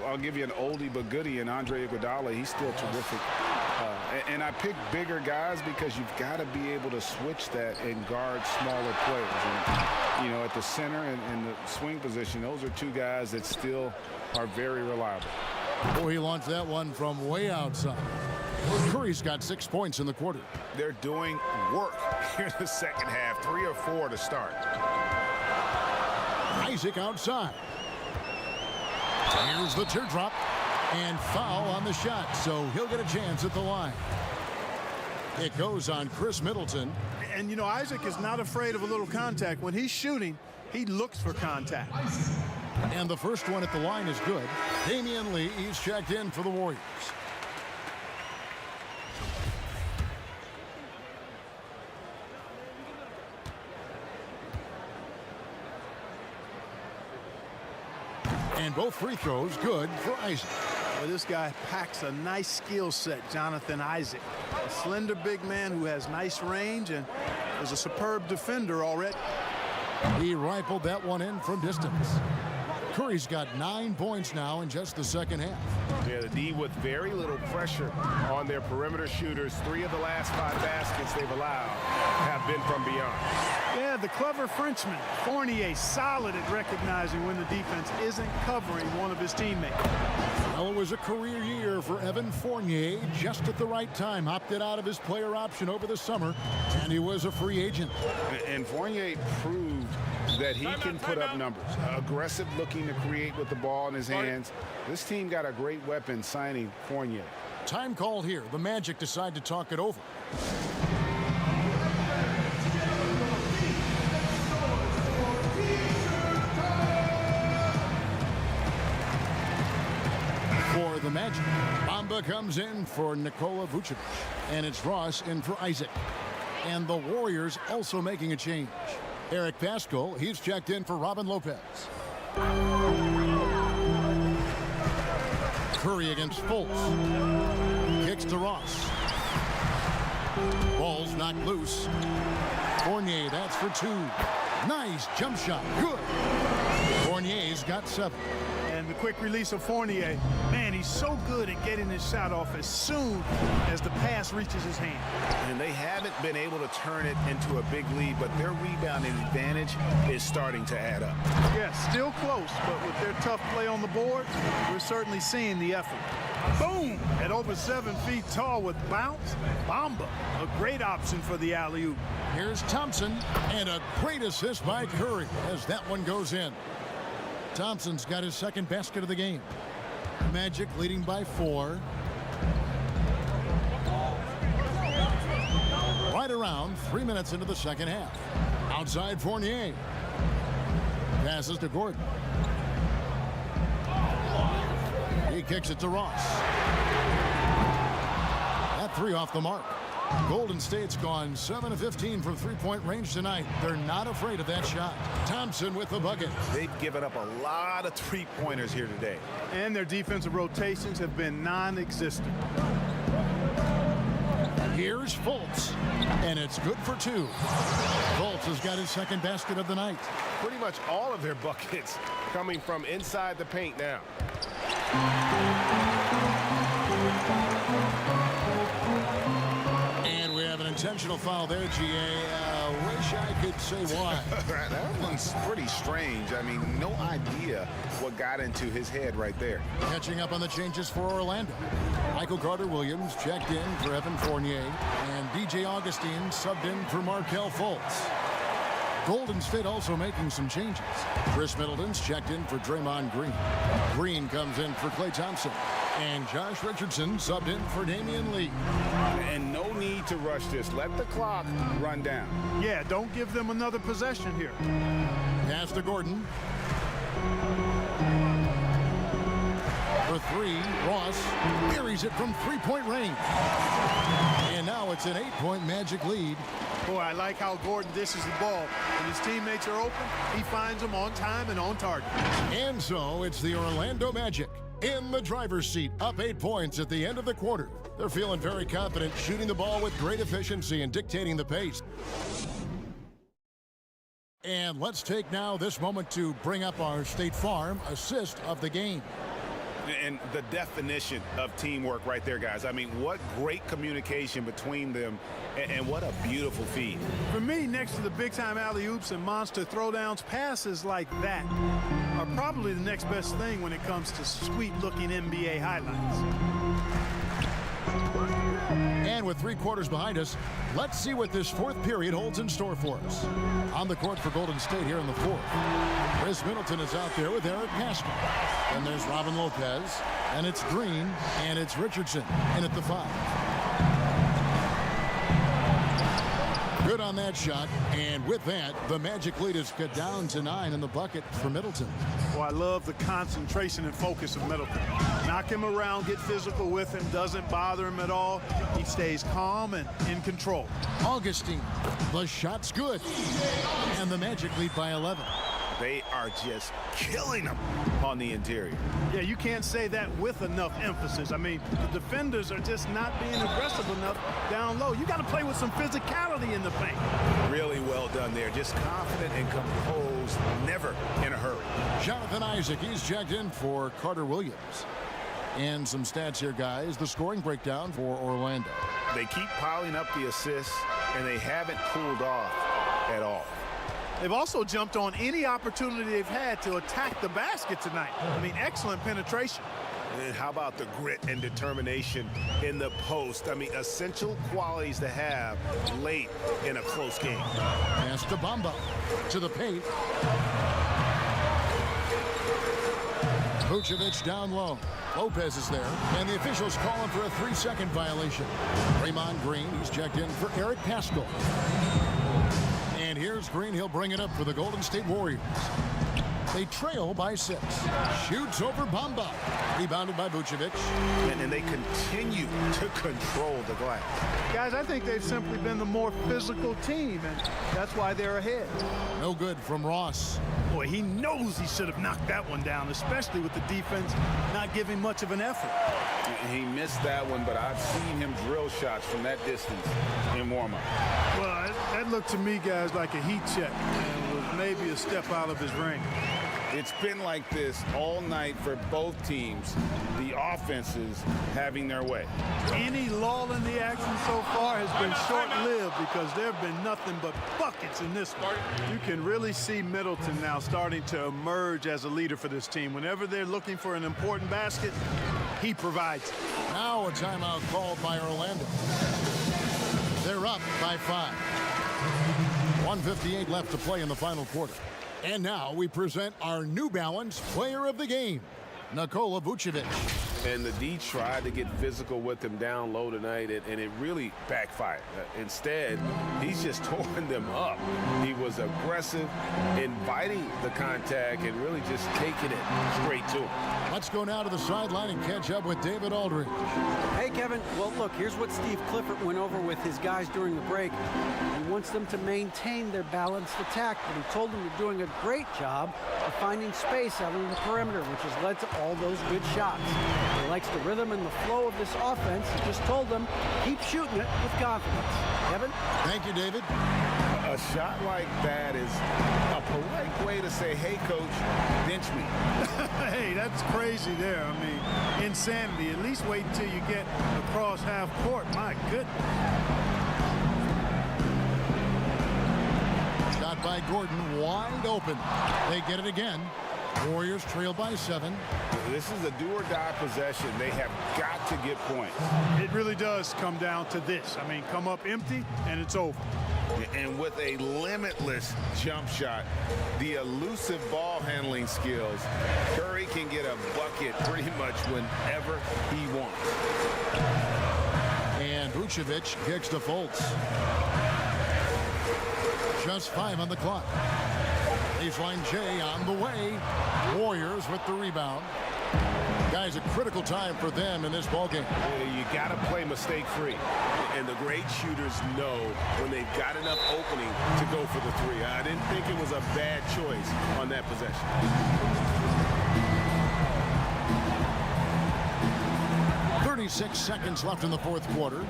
Speaker 2: I'll give you an oldie but goodie in Andre Iguodala. He's still terrific. And I pick bigger guys because you've got to be able to switch that and guard smaller players. And, you know, at the center and the swing position, those are two guys that still are very reliable.
Speaker 1: Oh, he launched that one from way outside. Curry Curry's got 6 points in the quarter.
Speaker 2: They're doing work here in the second half. 3 or 4 to start.
Speaker 1: Isaac outside. Here's the teardrop. And foul on the shot, so he'll get a chance at the line. It goes on Chris Middleton.
Speaker 11: And, you know, Isaac is not afraid of a little contact. When he's shooting, he looks for contact.
Speaker 1: And the first one at the line is good. Damian Lee is checked in for the Warriors. And both free throws good for Isaac.
Speaker 11: Well, this guy packs a nice skill set, Jonathan Isaac. A slender big man who has nice range and is a superb defender already.
Speaker 1: He rifled that one in from distance. Curry's got 9 points now in just the second half.
Speaker 2: Yeah, the D with very little pressure on their perimeter shooters. 3 of the last 5 baskets they've allowed have been from beyond.
Speaker 11: Yeah, the clever Frenchman, Fournier, solid at recognizing when the defense isn't covering one of his teammates.
Speaker 1: Well, it was a career year for Evan Fournier. Just at the right time, opted out of his player option over the summer, and he was a free agent.
Speaker 2: And Fournier proved that he can put up numbers. Aggressive looking to create with the ball in his hands. This team got a great weapon signing Fournier.
Speaker 1: Time called here. The Magic decide to talk it over. For the Magic, Bamba comes in for Nikola Vucevic, and it's Ross in for Isaac. And the Warriors also making a change. Eric Pascal, he's checked in for Robin Lopez. Curry against Fultz. Kicks to Ross. Ball's knocked loose. Fournier, that's for 2. Nice jump shot. Good. Fournier's got 7.
Speaker 11: And the quick release of Fournier, man, he's so good at getting his shot off as soon as the pass reaches his hand.
Speaker 2: And they haven't been able to turn it into a big lead, but their rebounding advantage is starting to add up.
Speaker 11: Yeah, still close, but with their tough play on the board, we're certainly seeing the effort. Boom! At over 7 feet tall with bounce, Bamba, a great option for the alley-oop.
Speaker 1: Here's Thompson, and a great assist by Curry as that one goes in. Thompson's got his second basket of the game. Magic leading by 4. Right around 3 minutes into the second half. Outside Fournier. Passes to Gordon. He kicks it to Ross. That 3 off the mark. Golden State's gone 7 of 15 from three-point range tonight. They're not afraid of that shot. Thompson with the bucket.
Speaker 2: They've given up a lot of three-pointers here today.
Speaker 11: And their defensive rotations have been non-existent.
Speaker 1: Here's Fultz, and it's good for 2. Fultz has got his second basket of the night.
Speaker 2: Pretty much all of their buckets coming from inside the paint now.
Speaker 1: And we have an intentional foul there, GA. Wish I could say why.
Speaker 2: That one's pretty strange. I mean, no idea what got into his head right there.
Speaker 1: Catching up on the changes for Orlando. Michael Carter-Williams checked in for Evan Fournier, and DJ Augustine subbed in for Markelle Fultz. Golden State also making some changes. Chris Middleton's checked in for Draymond Green. Green comes in for Klay Thompson. And Josh Richardson subbed in for Damian Lee.
Speaker 2: And no need to rush this. Let the clock run down.
Speaker 11: Yeah, don't give them another possession here.
Speaker 1: Pass to Gordon. For 3, Ross buries it from three-point range. And now it's an 8-point Magic lead.
Speaker 11: Boy, I like how Gordon dishes the ball. When his teammates are open, he finds them on time and on target.
Speaker 1: And so it's the Orlando Magic in the driver's seat, up 8 points at the end of the quarter. They're feeling very confident, shooting the ball with great efficiency and dictating the pace. And let's take now this moment to bring up our State Farm assist of the game.
Speaker 2: And the definition of teamwork right there, guys. I mean, what great communication between them, and what a beautiful feed.
Speaker 11: For me, next to the big-time alley-oops and monster throwdowns, passes like that are probably the next best thing when it comes to sweet-looking NBA highlights.
Speaker 1: And with 3 quarters behind us, let's see what this 4th period holds in store for us. On the court for Golden State here in the 4th. Chris Middleton is out there with Eric Pascal. And there's Robin Lopez. And it's Green. And it's Richardson in at the 5. Good on that shot, and with that, the Magic lead is cut down to 9 in the bucket for Middleton.
Speaker 11: Well, I love the concentration and focus of Middleton. Knock him around, get physical with him, doesn't bother him at all. He stays calm and in control.
Speaker 1: Augustine, the shot's good, and the Magic lead by 11.
Speaker 2: They are just killing them on the interior.
Speaker 11: Yeah, you can't say that with enough emphasis. I mean, the defenders are just not being aggressive enough down low. You got to play with some physicality in the paint.
Speaker 2: Really well done there. Just confident and composed, never in a hurry.
Speaker 1: Jonathan Isaac, he's checked in for Carter Williams. And some stats here, guys. The scoring breakdown for Orlando.
Speaker 2: They keep piling up the assists, and they haven't cooled off at all.
Speaker 11: They've also jumped on any opportunity they've had to attack the basket tonight. I mean, excellent penetration.
Speaker 2: And how about the grit and determination in the post? I mean, essential qualities to have late in a close game.
Speaker 1: Pass to Bamba, to the paint. Vucevic down low. Lopez is there, and the officials calling for a 3-second violation. Draymond Green, he's checked in for Eric Pascal. And here's Green. He'll bring it up for the Golden State Warriors. They trail by 6. Shoots over Bamba. Rebounded by Vucevic.
Speaker 2: And they continue to control the glass.
Speaker 11: Guys, I think they've simply been the more physical team, and that's why they're ahead.
Speaker 1: No good from Ross.
Speaker 11: Boy, he knows he should have knocked that one down, especially with the defense not giving much of an effort.
Speaker 2: He missed that one, but I've seen him drill shots from that distance in warm-up.
Speaker 11: Well, that looked to me, guys, like a heat check, and was maybe a step out of his range.
Speaker 2: It's been like this all night for both teams, the offenses having their way.
Speaker 11: Any lull in the action so far has been short-lived because there have been nothing but buckets in this one. You can really see Middleton now starting to emerge as a leader for this team. Whenever they're looking for an important basket, he provides it.
Speaker 1: Now a timeout called by Orlando. They're up by 5. 1:58 left to play in the final quarter. And now we present our New Balance Player of the Game, Nikola Vucevic.
Speaker 2: And the D tried to get physical with him down low tonight, and it really backfired. Instead, he's just torn them up. He was aggressive, inviting the contact, and really just taking it straight to him.
Speaker 1: Let's go now to the sideline and catch up with David Aldridge.
Speaker 4: Hey, Kevin. Well, look, here's what Steve Clifford went over with his guys during the break. He wants them to maintain their balanced attack, but he told them they're doing a great job of finding space out on the perimeter, which has led to all those good shots. He likes the rhythm and the flow of this offense. He just told them, keep shooting it with confidence. Kevin?
Speaker 1: Thank you, David.
Speaker 2: A shot like that is a polite way to say, hey, coach, bench me.
Speaker 11: Hey, that's crazy there. I mean, insanity. At least wait until you get across half court. My goodness.
Speaker 1: Shot by Gordon, wide open. They get it again. Warriors trail by 7.
Speaker 2: This is a do-or-die possession. They have got to get points.
Speaker 11: It really does come down to this. I mean, come up empty, and it's over.
Speaker 2: And with a limitless jump shot, the elusive ball handling skills, Curry can get a bucket pretty much whenever he wants.
Speaker 1: And Vucevic kicks to Fultz. Just 5 on the clock. Baseline J on the way. Warriors with the rebound. Guys, a critical time for them in this ballgame.
Speaker 2: You got to play mistake-free. And the great shooters know when they've got enough opening to go for the 3. I didn't think it was a bad choice on that possession.
Speaker 1: .36 seconds left in the 4th quarter.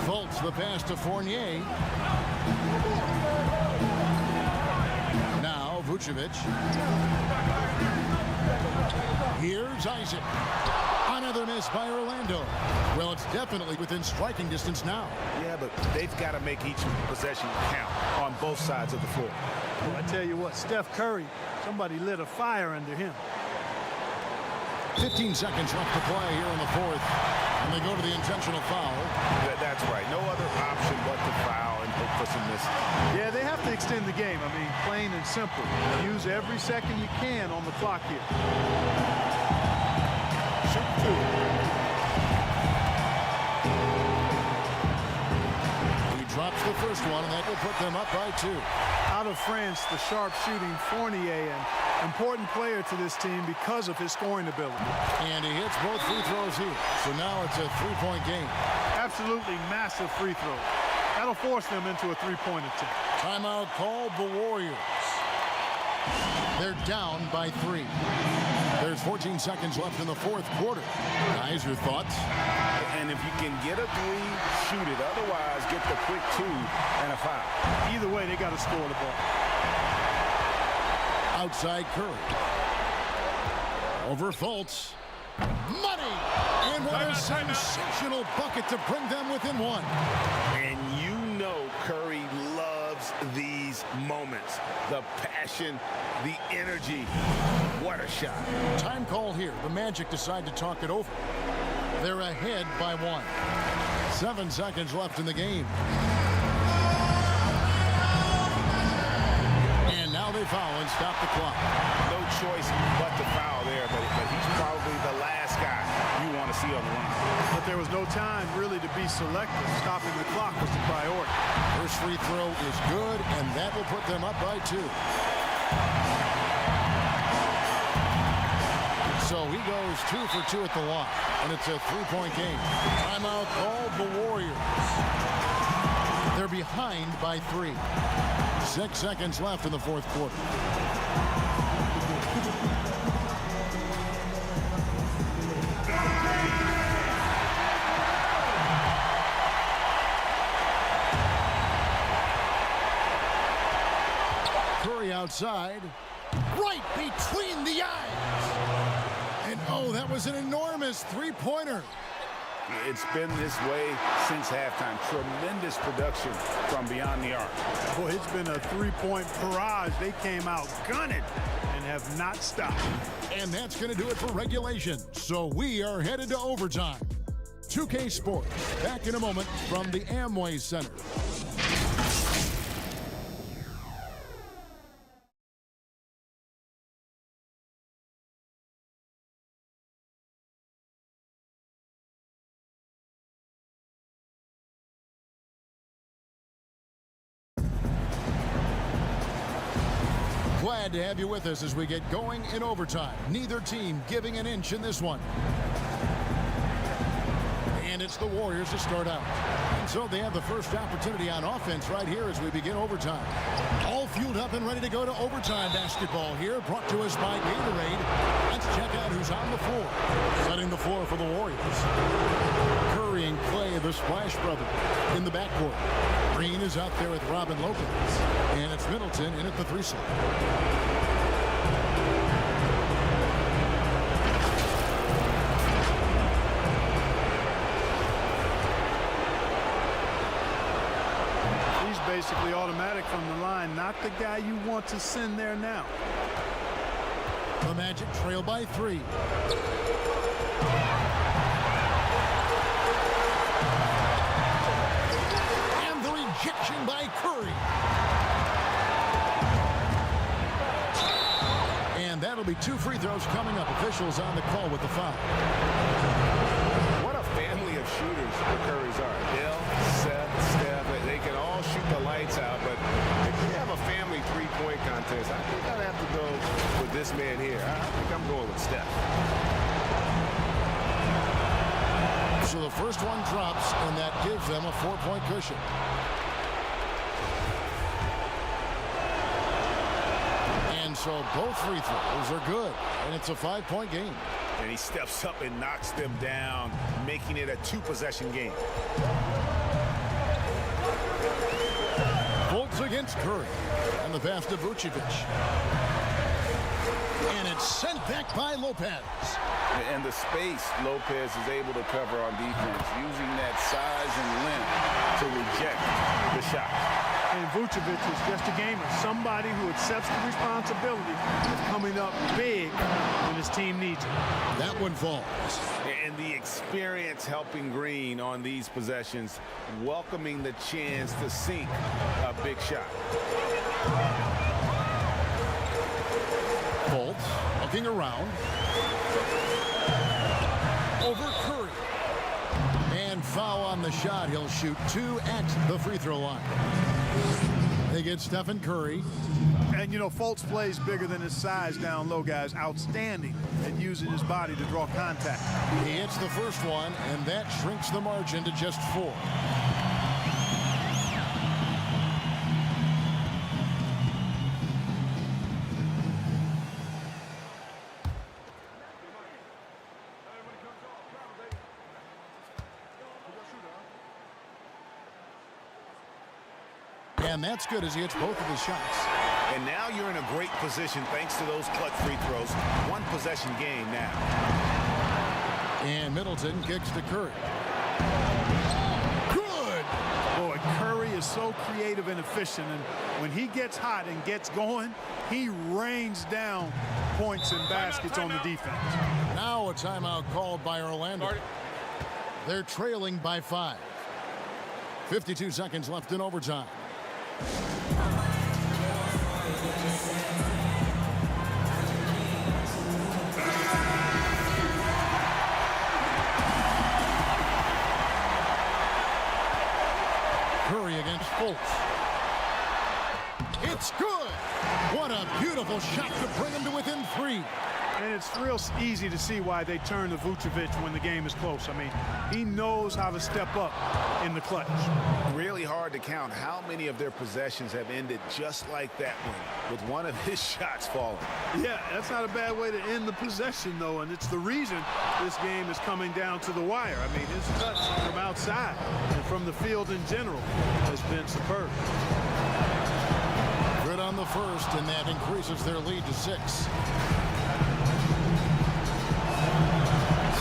Speaker 1: Fultz the pass to Fournier. Now Vucevic. Here's Isaac. Another miss by Orlando. Well, it's definitely within striking distance now.
Speaker 2: Yeah, but they've got to make each possession count on both sides of the floor.
Speaker 11: Well, I tell you what, Steph Curry, somebody lit a fire under him.
Speaker 1: 15 seconds left to play here in the 4th. And they go to the intentional foul.
Speaker 2: person missing.
Speaker 11: Yeah, they have to extend the game. I mean, plain and simple. Use every second you can on the clock here.
Speaker 2: Shoot two.
Speaker 1: He drops the first one, and that will put them up by 2.
Speaker 11: Out of France, the sharpshooting Fournier, an important player to this team because of his scoring ability.
Speaker 1: And he hits both free throws here. So now it's a 3-point game.
Speaker 11: Absolutely massive free throw. That'll force them into a 3-point attempt.
Speaker 1: Timeout called the Warriors. They're down by 3. There's 14 seconds left in the fourth quarter. Guys, your thoughts?
Speaker 2: And if you can get a 3, shoot it. Otherwise, get the quick 2 and a foul.
Speaker 11: Either way, they got to score the ball.
Speaker 1: Outside Curry. Over Fultz. Money! And what a sensational bucket to bring them within 1.
Speaker 2: And you know Curry loves these moments. The passion, the energy. What a shot.
Speaker 1: Time call here. The Magic decide to talk it over. They're ahead by 1. 7 seconds left in the game. And now they foul and stop the clock.
Speaker 2: No choice but to foul there, but he's probably the last guy you want to see on the run.
Speaker 11: But there was no time really to be selective. Stopping the clock was the priority.
Speaker 1: First free throw is good, and that will put them up by 2. So he goes 2 for 2 at the line, and it's a 3-point game. Timeout called the Warriors. They're behind by 3. 6 seconds left in the fourth quarter. Curry outside, right between the eyes. And oh, that was an enormous 3-pointer.
Speaker 2: It's been this way since halftime. Tremendous production from beyond the arc.
Speaker 11: Boy, it's been a 3-point barrage. They came out gunning and have not stopped.
Speaker 1: And that's going to do it for regulation. So we are headed to overtime. 2K Sports, back in a moment from the Amway Center. Glad to have you with us as we get going in overtime. Neither team giving an inch in this one. And it's the Warriors to start out. And so they have the first opportunity on offense right here as we begin overtime. All fueled up and ready to go to overtime basketball here, brought to us by Gatorade. Let's check out who's on the floor. Setting the floor for the Warriors. Curry and Clay, the Splash Brothers, in the backcourt. Green is out there with Robin Lopez. And it's Middleton in at the 3 slot.
Speaker 11: He's basically automatic from the line, not the guy you want to send there now.
Speaker 1: The Magic trail by 3. And the rejection by Curry. And that'll be 2 free throws coming up. Officials on the call with the foul.
Speaker 2: What a family of shooters the Currys are. Dell, Seth, Steph, they can all shoot the lights out, but if you have a family 3-point contest, I think I'd have to go with this man here. I think I'm going with Steph.
Speaker 1: So the first one drops, and that gives them a 4-point cushion. And so both free throws are good, and it's a 5-point game.
Speaker 2: And he steps up and knocks them down, making it a 2-possession game.
Speaker 1: Fultz against Curry, and the pass to Vucevic. And it's sent back by Lopez.
Speaker 2: And the space Lopez is able to cover on defense, using that size and length to reject the shot.
Speaker 11: And Vucevic is just a gamer, somebody who accepts the responsibility of coming up big when his team needs it.
Speaker 1: That one falls.
Speaker 2: And the experience helping Green on these possessions, welcoming the chance to sink a big shot.
Speaker 1: Fultz looking around. Over Curry. And foul on the shot. He'll shoot 2 at the free throw line. They get Stephen Curry.
Speaker 11: And, you know, Fultz plays bigger than his size down low, guys. Outstanding at using his body to draw contact.
Speaker 1: He hits the first one, and that shrinks the margin to just 4. And that's good as he hits both of his shots.
Speaker 2: And now you're in a great position thanks to those clutch free throws. 1 possession game now.
Speaker 1: And Middleton kicks to Curry. Good!
Speaker 11: Boy, Curry is so creative and efficient, and when he gets hot and gets going, he rains down points and baskets on the defense.
Speaker 1: Now a timeout called by Orlando. They're trailing by 5. 52 seconds left in overtime. Curry against Fultz. It's good. What a beautiful shot to bring him to within 3.
Speaker 11: And it's real easy to see why they turn to Vucevic when the game is close. I mean, he knows how to step up in the clutch.
Speaker 2: Really hard to count how many of their possessions have ended just like that one, with one of his shots falling.
Speaker 11: Yeah, that's not a bad way to end the possession, though, and it's the reason this game is coming down to the wire. I mean, his touch from outside and from the field in general has been superb.
Speaker 1: Good on the first, and that increases their lead to 6.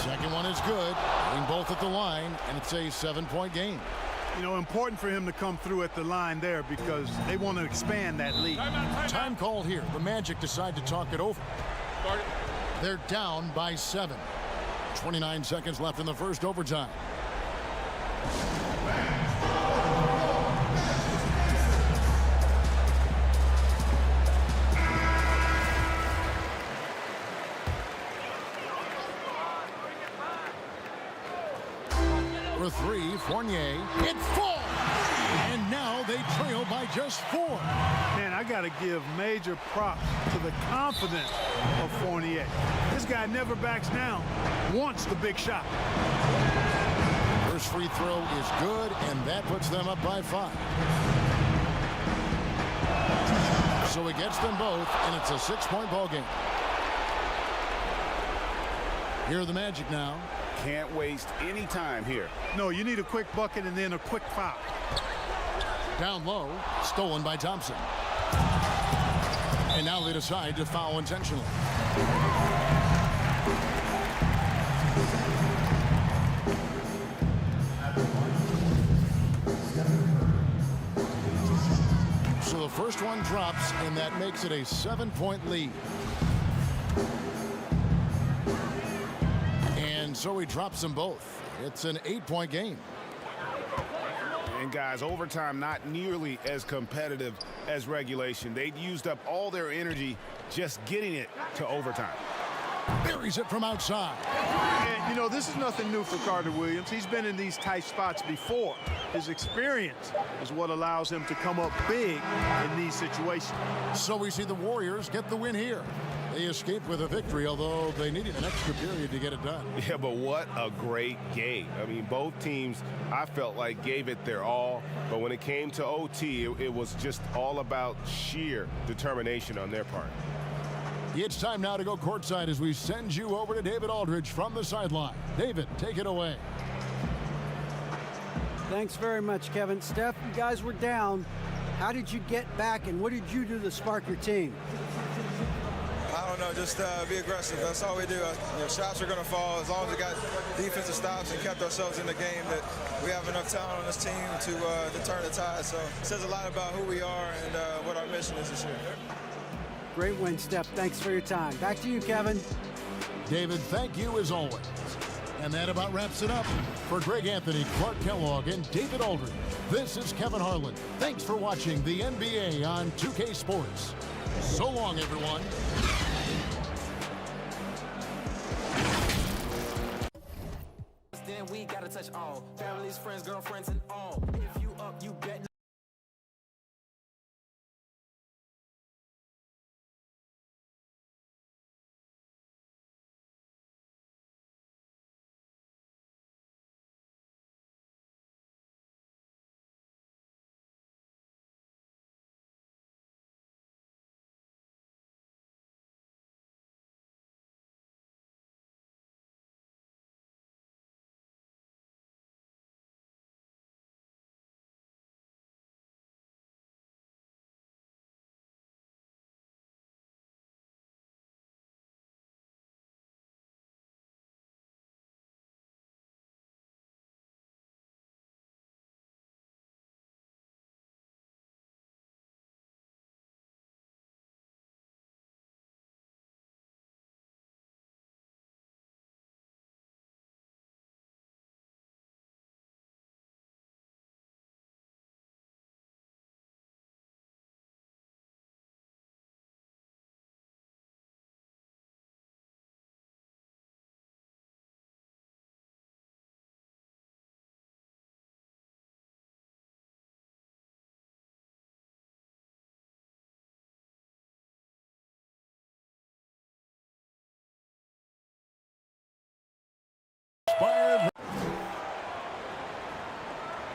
Speaker 1: Second one is good, hitting both at the line, and it's a 7-point game.
Speaker 11: You know, important for him to come through at the line there because they want to expand that lead.
Speaker 1: Time called here. The Magic decide to talk it over. They're down by 7. 29 seconds left in the first overtime. For 3, Fournier. It falls! And now they trail by just 4.
Speaker 11: Man, I got to give major props to the confidence of Fournier. This guy never backs down, wants the big shot.
Speaker 1: First free throw is good, and that puts them up by 5. So he gets them both, and it's a 6-point ball game. Here are the Magic now.
Speaker 2: Can't waste any time here.
Speaker 11: No, you need a quick bucket and then a quick foul.
Speaker 1: Down low, stolen by Thompson. And now they decide to foul intentionally. So the first one drops, and that makes it a 7-point lead. And so he drops them both. It's an 8-point game.
Speaker 2: And guys, overtime not nearly as competitive as regulation. They'd used up all their energy just getting it to overtime.
Speaker 1: Buries it from outside.
Speaker 11: And, you know, this is nothing new for Carter Williams. He's been in these tight spots before. His experience is what allows him to come up big in these situations.
Speaker 1: So we see the Warriors get the win here. They escaped with a victory, although they needed an extra period to get it done.
Speaker 2: Yeah, but what a great game. I mean, both teams, I felt like, gave it their all. But when it came to OT, it was just all about sheer determination on their part.
Speaker 1: It's time now to go courtside as we send you over to David Aldridge from the sideline. David, take it away.
Speaker 4: Thanks very much, Kevin. Steph, you guys were down. How did you get back, and what did you do to spark your team?
Speaker 12: I don't
Speaker 10: know, just be aggressive. That's all we do. Shots are going to fall as long as we got defensive stops and kept ourselves in the game. That we have enough talent on this team to turn the tide. So it says a lot about who we are and what our mission is this year.
Speaker 4: Great win, Steph. Thanks for your time. Back to you, Kevin.
Speaker 1: David, thank you as always. And that about wraps it up. For Greg Anthony, Clark Kellogg, and David Aldridge, this is Kevin Harlan. Thanks for watching the NBA on 2K Sports. So long, everyone.
Speaker 12: Then we gotta touch all. Families, friends, girlfriends, and all. If you up, you bet.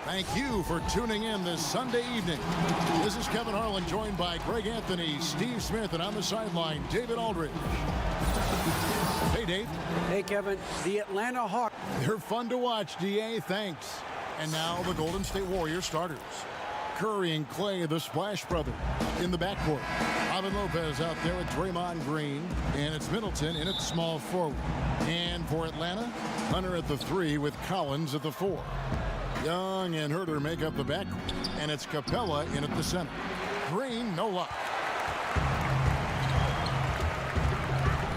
Speaker 1: Thank you for tuning in this Sunday evening. This is Kevin Harlan, joined by Greg Anthony, Steve Smith, and on the sideline, David Aldridge. Hey, Dave.
Speaker 4: Hey, Kevin. The Atlanta Hawks.
Speaker 1: They're fun to watch, DA. Thanks. And now the Golden State Warriors starters. Curry and Clay, the Splash Brothers, in the backcourt. Robin Lopez out there with Draymond Green, and it's Middleton in at small forward. And for Atlanta, Hunter at the 3 with Collins at the 4. Young and Herter make up the backcourt, and it's Capella in at the center. Green, no luck.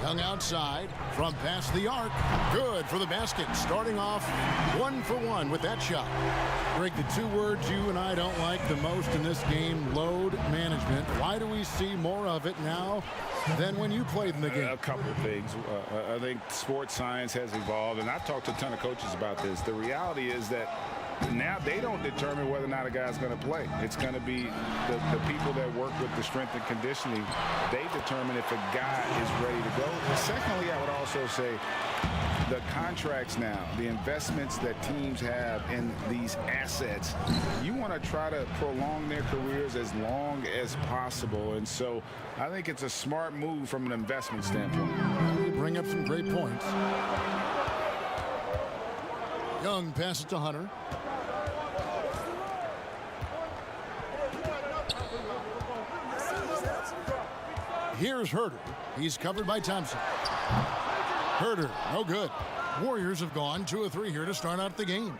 Speaker 1: Young outside from past the arc. Good for the basket. Starting off 1 for 1 with that shot. Greg, the 2 words you and I don't like the most in this game, load management. Why do we see more of it now than when you played in the game?
Speaker 2: A couple of things. I think sports science has evolved, and I've talked to a ton of coaches about this. The reality is that now they don't determine whether or not a guy's going to play. It's going to be the people that work with the strength and conditioning. They determine if a guy is ready to go. Secondly, I would also say the contracts now, the investments that teams have in these assets, you want to try to prolong their careers as long as possible. And so I think it's a smart move from an investment standpoint.
Speaker 1: You bring up some great points. Young passes to Hunter. Here's Herter. He's covered by Thompson. Herter, no good. Warriors have gone 2 of 3 here to start out the game.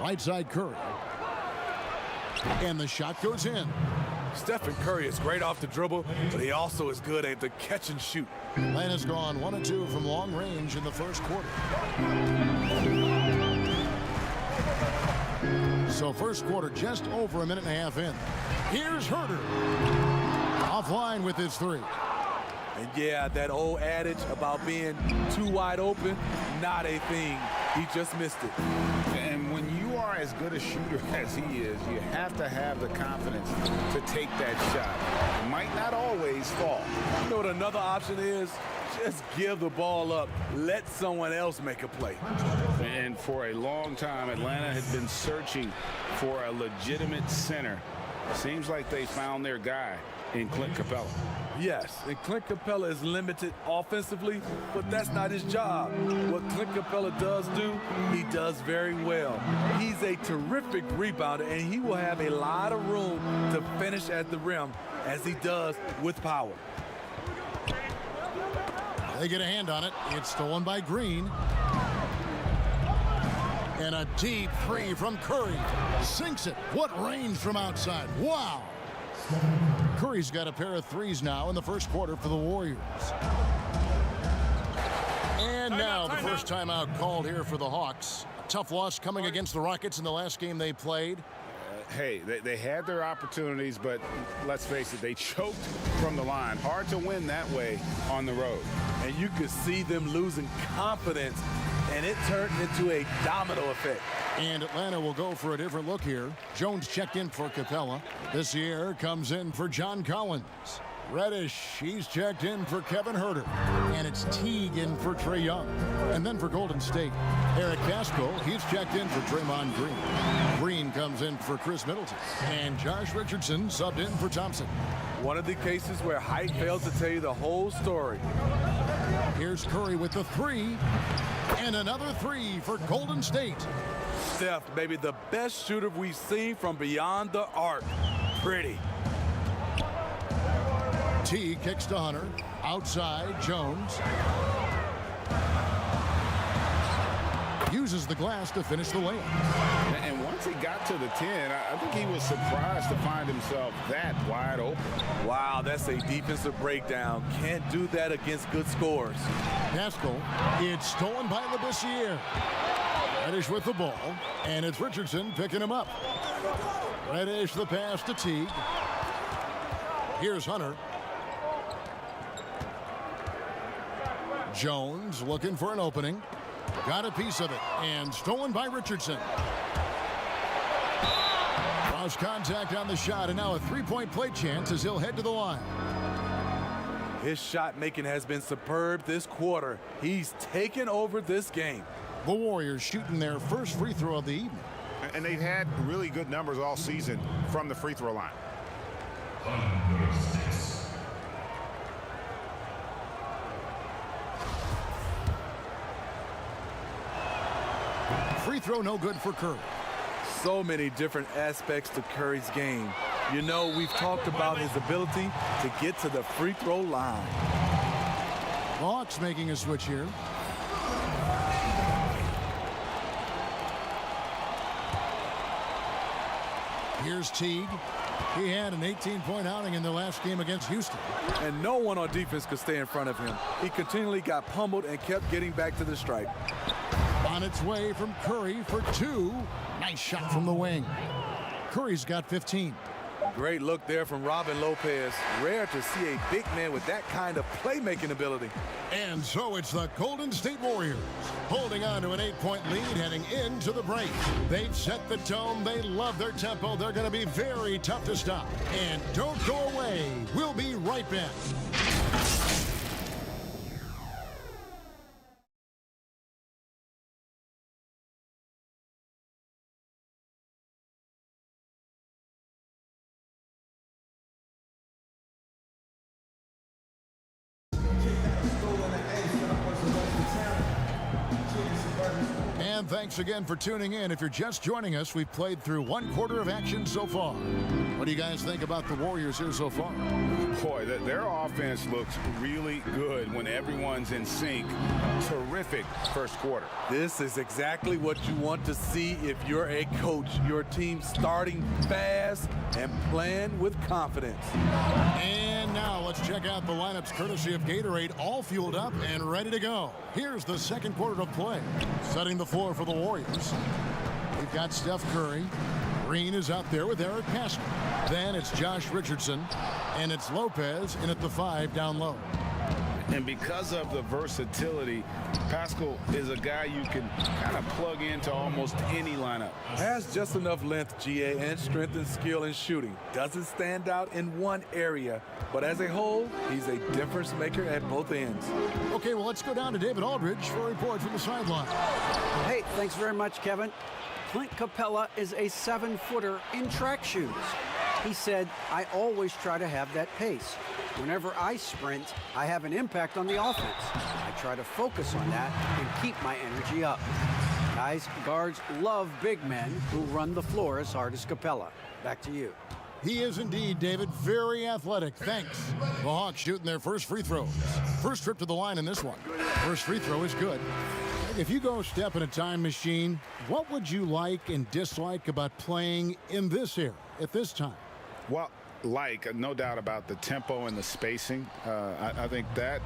Speaker 1: Right side Curry. And the shot goes in.
Speaker 13: Stephen Curry is great off the dribble, but he also is good at the catch and shoot.
Speaker 1: Atlanta's gone 1 of 2 from long range in the first quarter. So first quarter just over a minute and a half in. Here's Herter. Offline with his 3.
Speaker 13: And yeah, that old adage about being too wide open, not a thing. He just missed it.
Speaker 2: And when you are as good a shooter as he is, you have to have the confidence to take that shot. It might not always fall.
Speaker 13: You know what another option is? Just give the ball up. Let someone else make a play.
Speaker 2: And for a long time, Atlanta had been searching for a legitimate center. Seems like they found their guy in Clint Capella.
Speaker 13: Yes, and Clint Capella is limited offensively, but that's not his job. What Clint Capella does do, he does very well. He's a terrific rebounder, and he will have a lot of room to finish at the rim, as he does with power.
Speaker 1: They get a hand on it. It's stolen by Green. And a deep three from Curry. Sinks it. What range from outside. Wow. Curry's got a pair of threes now in the first quarter for the Warriors. And now the first timeout called here for the Hawks. A tough loss coming against the Rockets in the last game they played.
Speaker 2: Hey, they had their opportunities, but let's face it, they choked from the line. Hard to win that way on the road.
Speaker 13: And you could see them losing confidence, and it turned into a domino effect.
Speaker 1: And Atlanta will go for a different look here. Jones checked in for Capella. This year comes in for John Collins. Reddish, he's checked in for Kevin Huerter. And it's Teague in for Trae Young. And then for Golden State, Eric Pascal, he's checked in for Draymond Green. Green comes in for Chris Middleton. And Josh Richardson subbed in for Thompson.
Speaker 13: One of the cases where height fails to tell you the whole story.
Speaker 1: Here's Curry with the three. And another three for Golden State.
Speaker 13: Steph, maybe the best shooter we've seen from beyond the arc. Pretty.
Speaker 1: T kicks to Hunter. Outside, Jones. Uses the glass to finish the layup.
Speaker 2: And once he got to the 10, I think he was surprised to find himself that wide open.
Speaker 13: Wow, that's a defensive breakdown. Can't do that against good scores.
Speaker 1: Pascal, it's stolen by Labissiere. Reddish with the ball, and it's Richardson picking him up. Reddish the pass to Teague. Here's Hunter. Jones looking for an opening. Got a piece of it, and stolen by Richardson. Cross contact on the shot, and now a three-point play chance as he'll head to the line.
Speaker 13: His shot making has been superb this quarter. He's taken over this game.
Speaker 1: The Warriors shooting their first free throw of the evening.
Speaker 14: And they've had really good numbers all season from the free throw line.
Speaker 1: Free throw no good for Curry.
Speaker 13: So many different aspects to Curry's game. You know, we've talked about his ability to get to the free throw line.
Speaker 1: Hawks making a switch here. Here's Teague. He had an 18-point outing in the last game against Houston.
Speaker 13: And no one on defense could stay in front of him. He continually got pummeled and kept getting back to the stripe.
Speaker 1: On its way from Curry for two. Nice shot from the wing. Curry's got 15.
Speaker 13: Great look there from Robin Lopez. Rare to see a big man with that kind of playmaking ability.
Speaker 1: And so it's the Golden State Warriors holding on to an 8-point lead heading into the break. They've set the tone. They love their tempo. They're going to be very tough to stop. And don't go away. We'll be right back. And thanks again for tuning in. If you're just joining us, we've played through one quarter of action so far. What do you guys think about the Warriors here so far?
Speaker 2: Boy, their offense looks really good when everyone's in sync. Terrific first quarter.
Speaker 13: This is exactly what you want to see if you're a coach. Your team starting fast and playing with confidence.
Speaker 1: And now let's check out the lineups courtesy of Gatorade, all fueled up and ready to go. Here's the second quarter of play. Setting the floor for the Warriors. We've got Steph Curry. Green is out there with Eric Pascal. Then it's Josh Richardson. And it's Lopez in at the 5 down low.
Speaker 2: And because of the versatility, Pascal is a guy you can kind of plug into almost any lineup.
Speaker 13: Has just enough length, GA, and strength and skill in shooting. Doesn't stand out in one area, but as a whole, he's a difference maker at both ends.
Speaker 1: Okay, well, let's go down to David Aldridge for a report from the sideline.
Speaker 4: Hey, thanks very much, Kevin. Clint Capella is a 7-footer in track shoes. He said, I always try to have that pace. Whenever I sprint, I have an impact on the offense. I try to focus on that and keep my energy up. Guys, guards love big men who run the floor as hard as Capella. Back to you.
Speaker 1: He is indeed, David, very athletic. Thanks. The Hawks shooting their first free throws. First trip to the line in this one. First free throw is good. If you go step in a time machine, what would you like and dislike about playing in this era at this time?
Speaker 2: Well, no doubt about the tempo and the spacing. I think that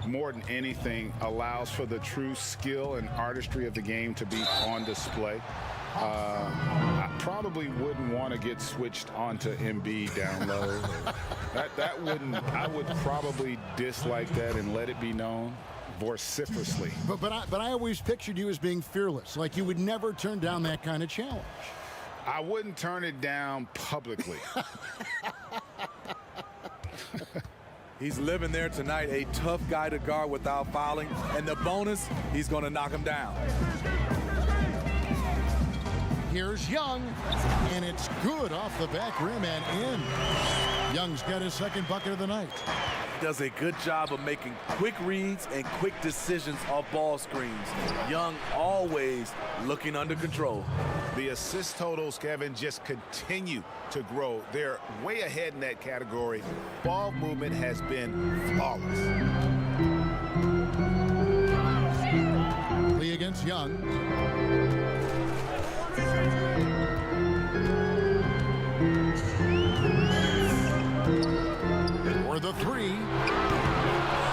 Speaker 2: more than anything allows for the true skill and artistry of the game to be on display. I probably wouldn't want to get switched onto MB down low. I would probably dislike that and let it be known vociferously.
Speaker 1: But I always pictured you as being fearless, like you would never turn down that kind of challenge.
Speaker 2: I wouldn't turn it down publicly.
Speaker 13: He's living there tonight, a tough guy to guard without fouling, and the bonus, he's going to knock him down.
Speaker 1: Here's Young, and it's good off the back rim and in. Young's got his second bucket of the night.
Speaker 13: He does a good job of making quick reads and quick decisions off ball screens. Young always looking under control.
Speaker 14: The assist totals, Kevin, just continue to grow. They're way ahead in that category. Ball movement has been flawless.
Speaker 1: Lee against Young. For the three.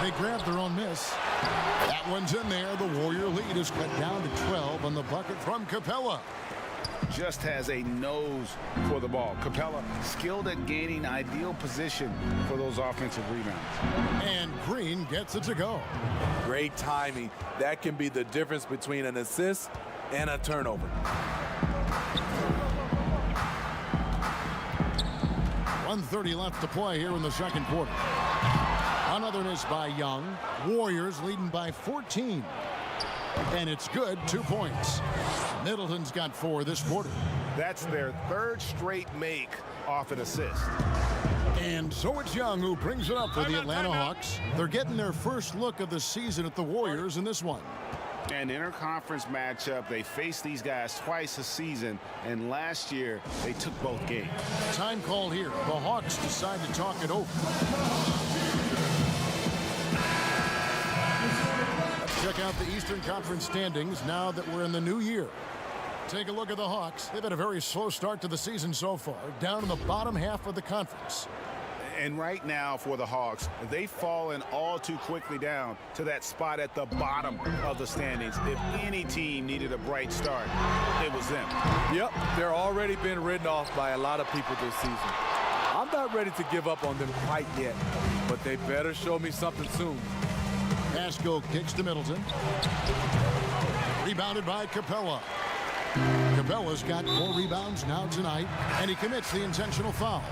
Speaker 1: They grab their own miss. That one's in there. The Warrior lead is cut down to 12 on the bucket from Capella.
Speaker 2: Just has a nose for the ball. Capella skilled at gaining ideal position for those offensive rebounds.
Speaker 1: And Green gets it to go.
Speaker 13: Great timing. That can be the difference between an assist and a turnover.
Speaker 1: 1:30 left to play here in the second quarter. Another miss by Young. Warriors leading by 14. And it's good, 2 points. Middleton's got 4 this quarter.
Speaker 14: That's their third straight make off an assist.
Speaker 1: And so it's Young who brings it up for the Atlanta Hawks. They're getting their first look of the season at the Warriors in this one.
Speaker 2: An interconference matchup. They face these guys twice a season, and last year they took both games.
Speaker 1: Time called here. The Hawks decide to talk it over. Let's check out the Eastern Conference standings now that we're in the new year. Take a look at the Hawks. They've had a very slow start to the season so far, down in the bottom half of the conference.
Speaker 2: And right now for the Hawks, they've fallen all too quickly down to that spot at the bottom of the standings. If any team needed a bright start, it was them.
Speaker 13: Yep, they're already been written off by a lot of people this season. I'm not ready to give up on them quite yet, but they better show me something soon.
Speaker 1: Pasco kicks to Middleton. Rebounded by Capella. Capella's got 4 rebounds now tonight, and he commits the intentional foul.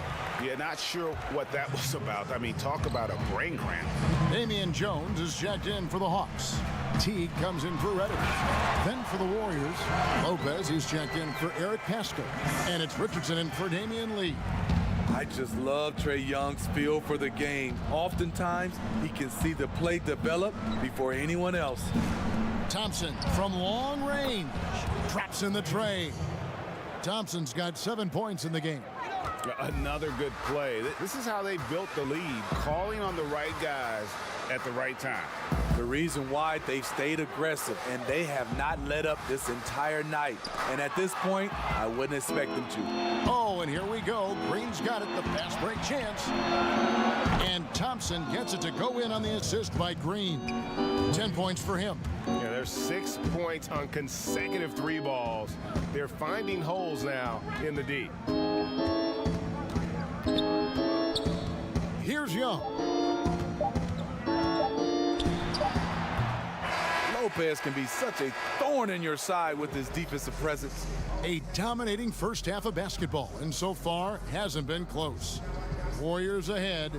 Speaker 2: Yeah, not sure what that was about. I mean, talk about a brain cramp.
Speaker 1: Damian Jones is checked in for the Hawks. Teague comes in for Reddish. Then for the Warriors, Lopez is checked in for Eric Pasco. And it's Richardson in for Damian Lee.
Speaker 13: I just love Trae Young's feel for the game. Oftentimes, he can see the play develop before anyone else.
Speaker 1: Thompson from long range drops in the tray. Thompson's got 7 points in the game.
Speaker 2: Another good play. This is how they built the lead, calling on the right guys at the right time.
Speaker 13: The reason why they've stayed aggressive, and they have not let up this entire night. And at this point, I wouldn't expect them to.
Speaker 1: Oh, and here we go. Green's got it, the fast break chance. And Thompson gets it to go in on the assist by Green. 10 points for him.
Speaker 14: Yeah, there's 6 points on consecutive 3 balls. They're finding holes now in the D.
Speaker 1: Here's Young.
Speaker 13: Lopez can be such a thorn in your side with his defensive presence.
Speaker 1: A dominating first half of basketball, and so far hasn't been close. Warriors ahead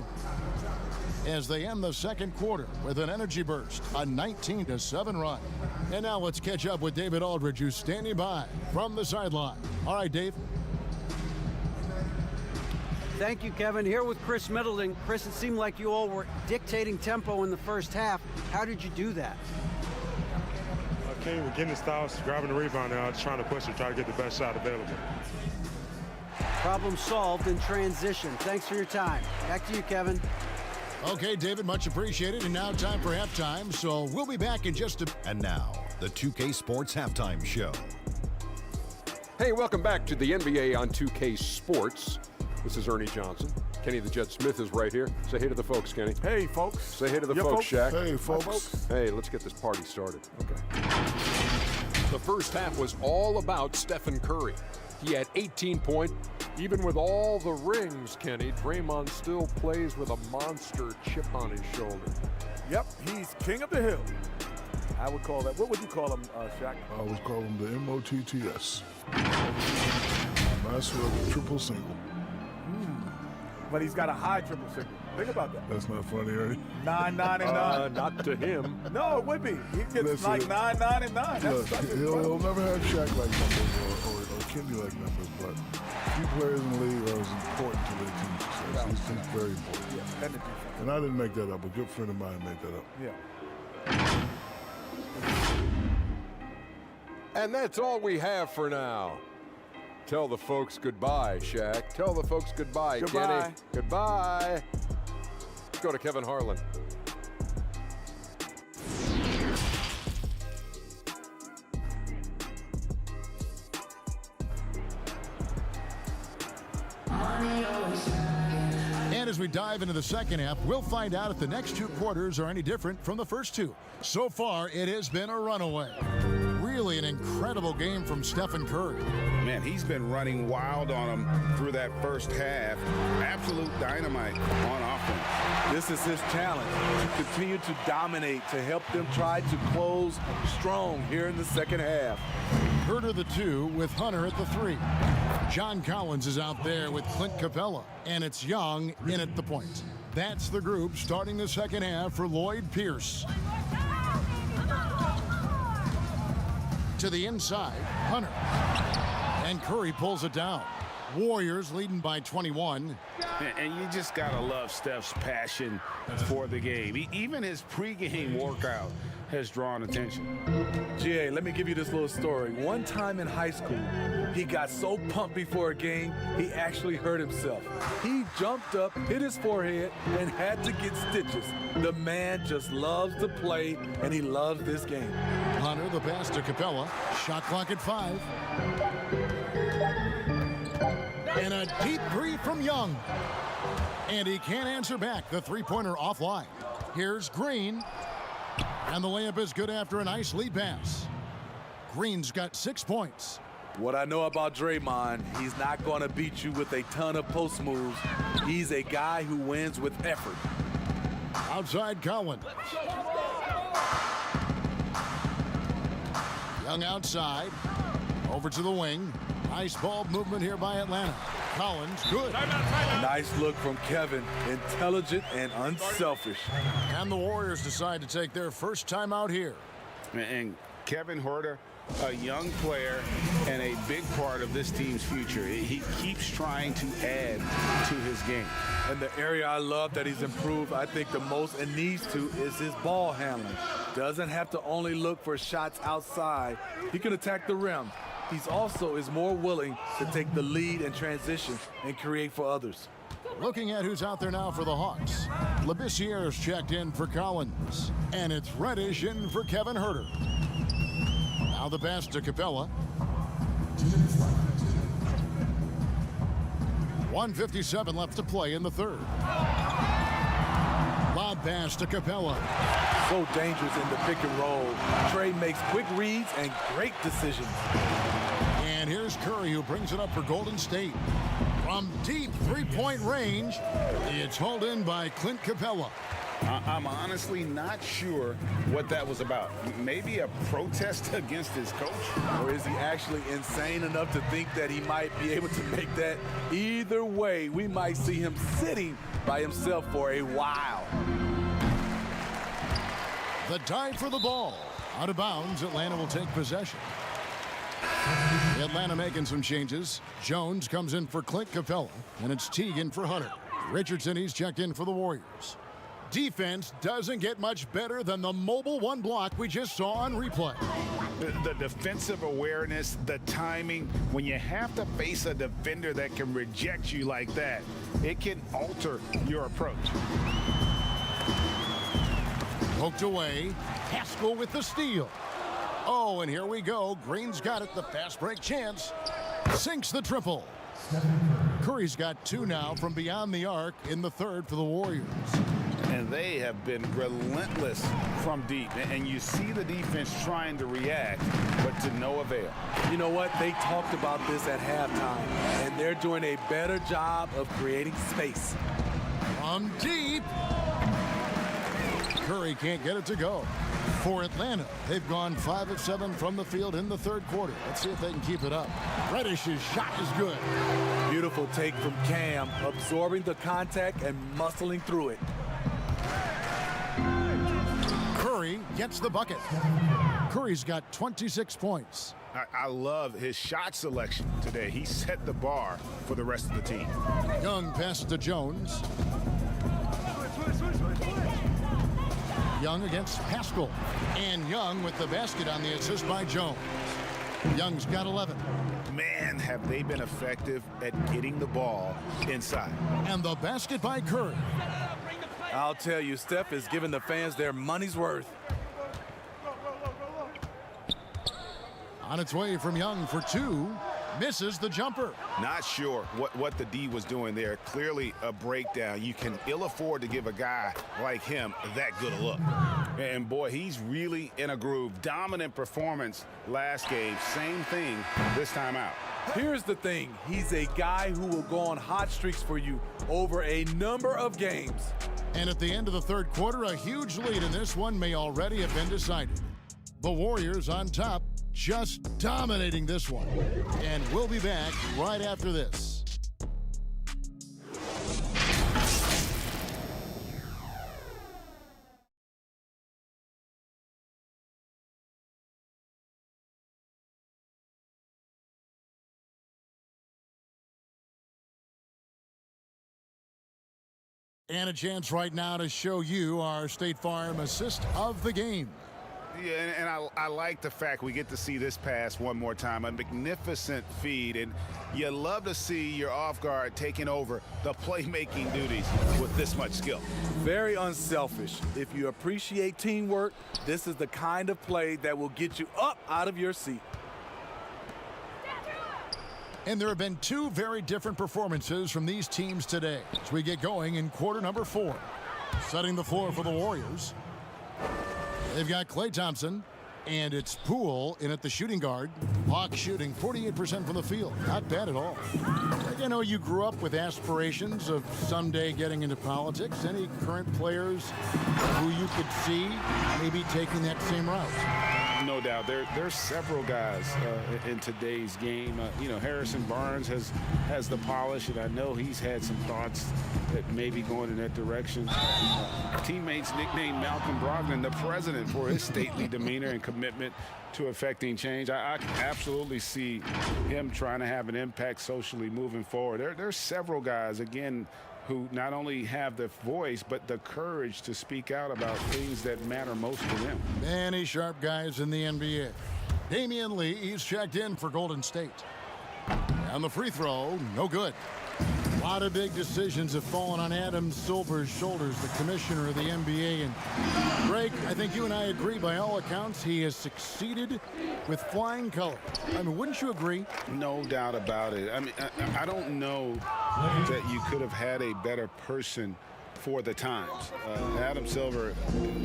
Speaker 1: as they end the second quarter with an energy burst, a 19-7 run. And now let's catch up with David Aldridge, who's standing by from the sideline. All right, Dave.
Speaker 4: Thank you, Kevin. Here with Chris Middleton. Chris, it seemed like you all were dictating tempo in the first half. How did you do that?
Speaker 15: Okay, we're getting the stops, grabbing the rebound now, just trying to push it, try to get the best shot available.
Speaker 4: Problem solved in transition. Thanks for your time. Back to you, Kevin.
Speaker 1: Okay, David, much appreciated. And now time for halftime. So we'll be back in just a...
Speaker 6: And now, the 2K Sports Halftime Show.
Speaker 7: Hey, welcome back to the NBA on 2K Sports. This is Ernie Johnson. Kenny the Jet Smith is right here. Say hey to the folks, Kenny.
Speaker 9: Hey, folks.
Speaker 7: Say hey to the folks, Shaq.
Speaker 8: Hey, folks.
Speaker 7: Hey, let's get this party started. Okay. The first half was all about Stephen Curry. He had 18 points. Even with all the rings, Kenny, Draymond still plays with a monster chip on his shoulder.
Speaker 9: Yep, he's king of the hill. I would call that. What would you call him, Shaq?
Speaker 8: I would call him the MOTTS. Master of the triple single.
Speaker 9: But he's got a high triple single. Think about that.
Speaker 8: That's not funny, Ernie.
Speaker 9: 9, 9, and 9.
Speaker 7: Not to him.
Speaker 9: No, it would be. He gets
Speaker 8: Listen,
Speaker 9: like 9, 9, and 9.
Speaker 8: Look,
Speaker 9: That's
Speaker 8: he'll never have Shaq-like numbers or Kenny-like numbers, but few players in the league are as important to their team success. He's very important.
Speaker 9: Yeah,
Speaker 8: and I didn't make that up. A good friend of mine made that up.
Speaker 9: Yeah.
Speaker 7: And that's all we have for now. Tell the folks goodbye, Shaq. Tell the folks goodbye,
Speaker 9: Goodbye.
Speaker 7: Kenny. Goodbye. Let's go to Kevin Harlan.
Speaker 1: And as we dive into the second half, we'll find out if the next two quarters are any different from the first two. So far, it has been a runaway. Really an incredible game from Stephen Curry.
Speaker 2: Man, he's been running wild on him through that first half. Absolute dynamite on offense.
Speaker 13: This is his challenge, to continue to dominate, to help them try to close strong here in the second half.
Speaker 1: Herter the 2 with Hunter at the 3. John Collins is out there with Clint Capella, and it's Young in at the point. That's the group starting the second half for Lloyd Pierce. To the inside, Hunter. And Curry pulls it down. Warriors leading by 21.
Speaker 2: And you just got to love Steph's passion for the game. Even his pregame workout has drawn attention.
Speaker 13: GA, let me give you this little story. One time in high school, he got so pumped before a game, he actually hurt himself. He jumped up, hit his forehead, and had to get stitches. The man just loves to play, and he loves this game.
Speaker 1: Hunter, the pass to Capella. Shot clock at 5. And a deep three from Young. And he can't answer back. The three-pointer offline. Here's Green. And the layup is good after a nice lead pass. Green's got 6 points.
Speaker 13: What I know about Draymond, he's not going to beat you with a ton of post moves. He's a guy who wins with effort.
Speaker 1: Outside Collins. Young outside. Over to the wing. Nice ball movement here by Atlanta. Collins, good.
Speaker 13: Nice look from Kevin. Intelligent and unselfish.
Speaker 1: And the Warriors decide to take their first time out here.
Speaker 2: And Kevin Herter, a young player and a big part of this team's future. He keeps trying to add to his game.
Speaker 13: And the area I love that he's improved, I think the most and needs to, is his ball handling. Doesn't have to only look for shots outside. He can attack the rim. He's also is more willing to take the lead in transition and create for others.
Speaker 1: Looking at who's out there now for the Hawks. Labissiere's checked in for Collins. And it's Reddish in for Kevin Herter. Now the pass to Capella. 1:57 left to play in the third. Lob pass to Capella.
Speaker 13: So dangerous in the pick and roll. Trey makes quick reads and great decisions.
Speaker 1: And here's Curry, who brings it up for Golden State. From deep three-point range, it's hauled in by Clint Capella.
Speaker 2: I'm honestly not sure what that was about. Maybe a protest against his coach?
Speaker 13: Or is he actually insane enough to think that he might be able to make that? Either way, we might see him sitting by himself for a while.
Speaker 1: The dive for the ball. Out of bounds, Atlanta will take possession. Atlanta making some changes. Jones comes in for Clint Capella, and it's Teagan for Hunter. Richardson, he's checked in for the Warriors. Defense doesn't get much better than the mobile one block we just saw on replay.
Speaker 14: The defensive awareness, the timing, when you have to face a defender that can reject you like that, it can alter your approach.
Speaker 1: Poked away, Haskell with the steal. Oh, and here we go. Green's got it, the fast break chance. Sinks the triple. Curry's got 2 now from beyond the arc in the third for the Warriors.
Speaker 14: And they have been relentless from deep. And you see the defense trying to react, but to no avail.
Speaker 13: You know what? They talked about this at halftime, and they're doing a better job of creating space.
Speaker 1: From deep. Curry can't get it to go. For Atlanta, they've gone 5 of 7 from the field in the third quarter. Let's see if they can keep it up. Reddish's shot is good.
Speaker 13: Beautiful take from Cam, absorbing the contact and muscling through it.
Speaker 1: Curry gets the bucket. Curry's got 26 points.
Speaker 14: I love his shot selection today. He set the bar for the rest of the team.
Speaker 1: Young passes to Jones. Young against Haskell. And Young with the basket on the assist by Jones. Young's got 11.
Speaker 14: Man, have they been effective at getting the ball inside.
Speaker 1: And the basket by Curry.
Speaker 13: I'll tell you, Steph is giving the fans their money's worth.
Speaker 1: On its way from Young for 2. Misses the jumper.
Speaker 14: Not sure what the D was doing there. Clearly a breakdown. You can ill afford to give a guy like him that good a look. And boy, he's really in a groove. Dominant performance last game. Same thing this time out.
Speaker 13: Here's the thing. He's a guy who will go on hot streaks for you over a number of games.
Speaker 1: And at the end of the third quarter, a huge lead in this one may already have been decided. The Warriors on top, just dominating this one. And we'll be back right after this. And a chance right now to show you our State Farm assist of the game.
Speaker 14: Yeah, and I like the fact we get to see this pass one more time. A magnificent feed, and you love to see your off guard taking over the playmaking duties with this much skill.
Speaker 13: Very unselfish. If you appreciate teamwork, this is the kind of play that will get you up out of your seat.
Speaker 1: And there have been 2 very different performances from these teams today as we get going in quarter number 4. Setting the floor for the Warriors. They've got Klay Thompson, and it's Poole in at the shooting guard. Hawks shooting 48% from the field. Not bad at all. You know, you grew up with aspirations of someday getting into politics. Any current players who you could see maybe taking that same route?
Speaker 2: No doubt. There's several guys in today's game. You know, Harrison Barnes has the polish, and I know he's had some thoughts that may be going in that direction. Teammates nicknamed Malcolm Brogdon the president for his stately demeanor and commitment to affecting change. I absolutely see him trying to have an impact socially moving forward. There's several guys, again, who not only have the voice, but the courage to speak out about things that matter most to them.
Speaker 1: Many sharp guys in the NBA. Damian Lee, he's checked in for Golden State. And the free throw, no good. A lot of big decisions have fallen on Adam Silver's shoulders, the commissioner of the NBA. And Greg, I think you and I agree, by all accounts, he has succeeded with flying colors. I mean, wouldn't you agree?
Speaker 2: No doubt about it. I mean, I don't know that you could have had a better person for the times. Adam Silver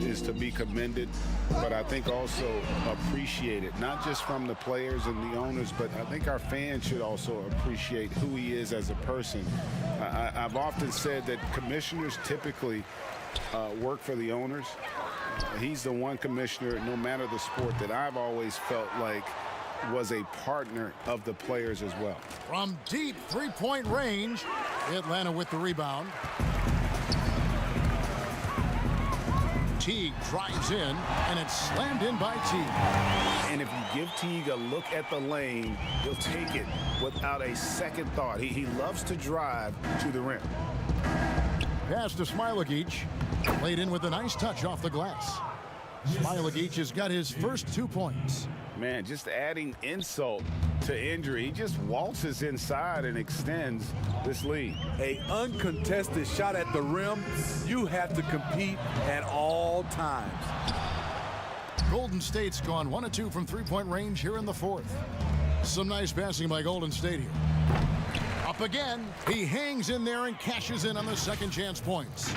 Speaker 2: is to be commended, but I think also appreciated, not just from the players and the owners, but I think our fans should also appreciate who he is as a person. I've often said that commissioners typically work for the owners. He's the one commissioner, no matter the sport, that I've always felt like was a partner of the players as well.
Speaker 1: From deep three-point range, Atlanta with the rebound. Teague drives in, and it's slammed in by Teague.
Speaker 2: And if you give Teague a look at the lane, he'll take it without a second thought. He loves to drive to the rim.
Speaker 1: Pass to Smailagic. Played in with a nice touch off the glass. Smailagic has got his first 2 points.
Speaker 14: Man, just adding insult to injury. He just waltzes inside and extends this lead.
Speaker 13: A uncontested shot at the rim, you have to compete at all times.
Speaker 1: Golden State's gone 1 of 2 from three-point range here in the fourth. Some nice passing by Golden State here. Up again. He hangs in there and cashes in on the second chance points.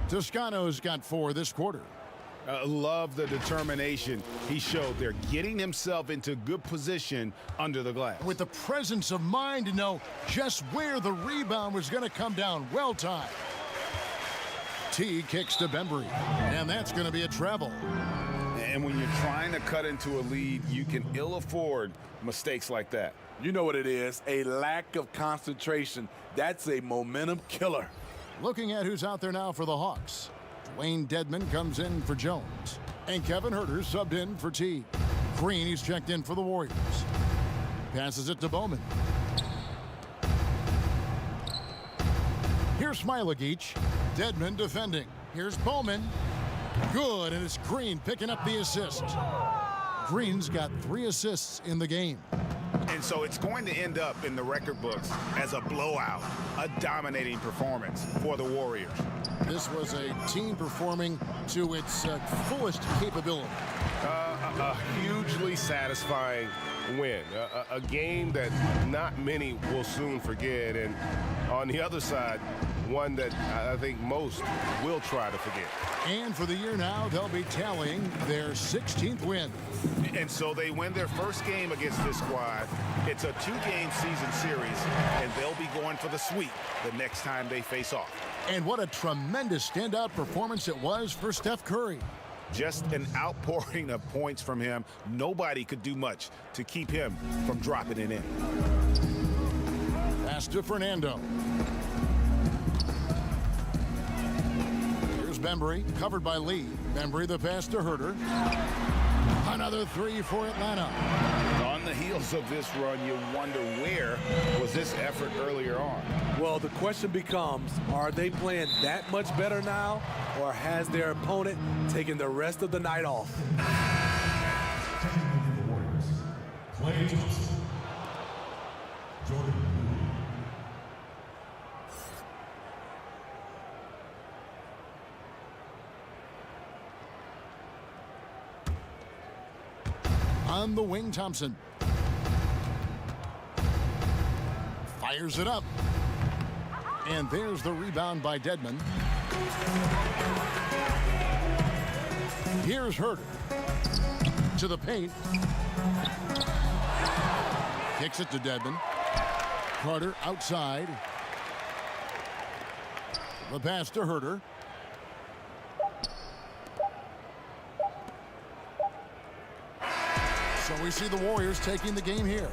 Speaker 1: Toscano's got 4 this quarter.
Speaker 14: Love the determination he showed there, getting himself into good position under the glass.
Speaker 1: With the presence of mind to know just where the rebound was going to come down. Well timed. T kicks to Bembry, and that's going to be a travel.
Speaker 14: And when you're trying to cut into a lead, you can ill afford mistakes like that.
Speaker 13: You know what it is, a lack of concentration. That's a momentum killer.
Speaker 1: Looking at who's out there now for the Hawks. Dwayne Dedmon comes in for Jones. And Kevin Huerter subbed in for T. Green, he's checked in for the Warriors. Passes it to Bowman. Here's Smailagic. Dedmon defending. Here's Bowman. Good, and it's Green picking up the assist. Green's got 3 assists in the game.
Speaker 14: And so it's going to end up in the record books as a blowout, a dominating performance for the Warriors.
Speaker 1: This was a team performing to its fullest capability.
Speaker 16: A hugely satisfying win. A game that not many will soon forget. And on the other side, one that I think most will try to forget.
Speaker 1: And for the year now, they'll be tallying their 16th win.
Speaker 14: And so they win their first game against this squad. It's a 2-game season series, and they'll be going for the sweep the next time they face off.
Speaker 1: And what a tremendous standout performance it was for Steph Curry.
Speaker 14: Just an outpouring of points from him. Nobody could do much to keep him from dropping it in.
Speaker 1: Pass to Fernando. Here's Bembry, covered by Lee. Bembry the pass to Huerter. Another 3 for Atlanta.
Speaker 14: On the heels of this run, you wonder where was this effort earlier on?
Speaker 13: Well, the question becomes, are they playing that much better now, or has their opponent taken the rest of the night off?
Speaker 1: On the wing, Thompson. Fires it up. And there's the rebound by Dedmon. Here's Huerter. To the paint. Kicks it to Dedmon. Carter outside. The pass to Huerter. So we see the Warriors taking the game here.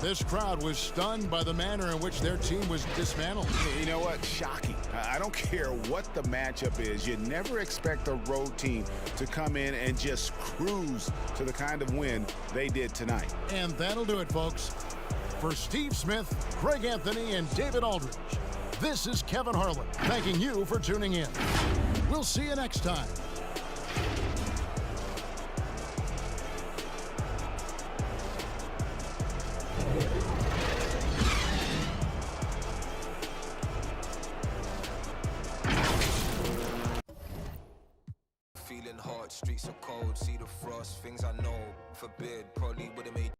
Speaker 1: This crowd was stunned by the manner in which their team was dismantled.
Speaker 14: You know what? Shocking. I don't care what the matchup is. You never expect a road team to come in and just cruise to the kind of win they did tonight.
Speaker 1: And that'll do it, folks. For Steve Smith, Greg Anthony, and David Aldridge, this is Kevin Harlan thanking you for tuning in. We'll see you next time.
Speaker 17: Feeling hot, streets are cold, see the frost, things I know, forbid, probably would've made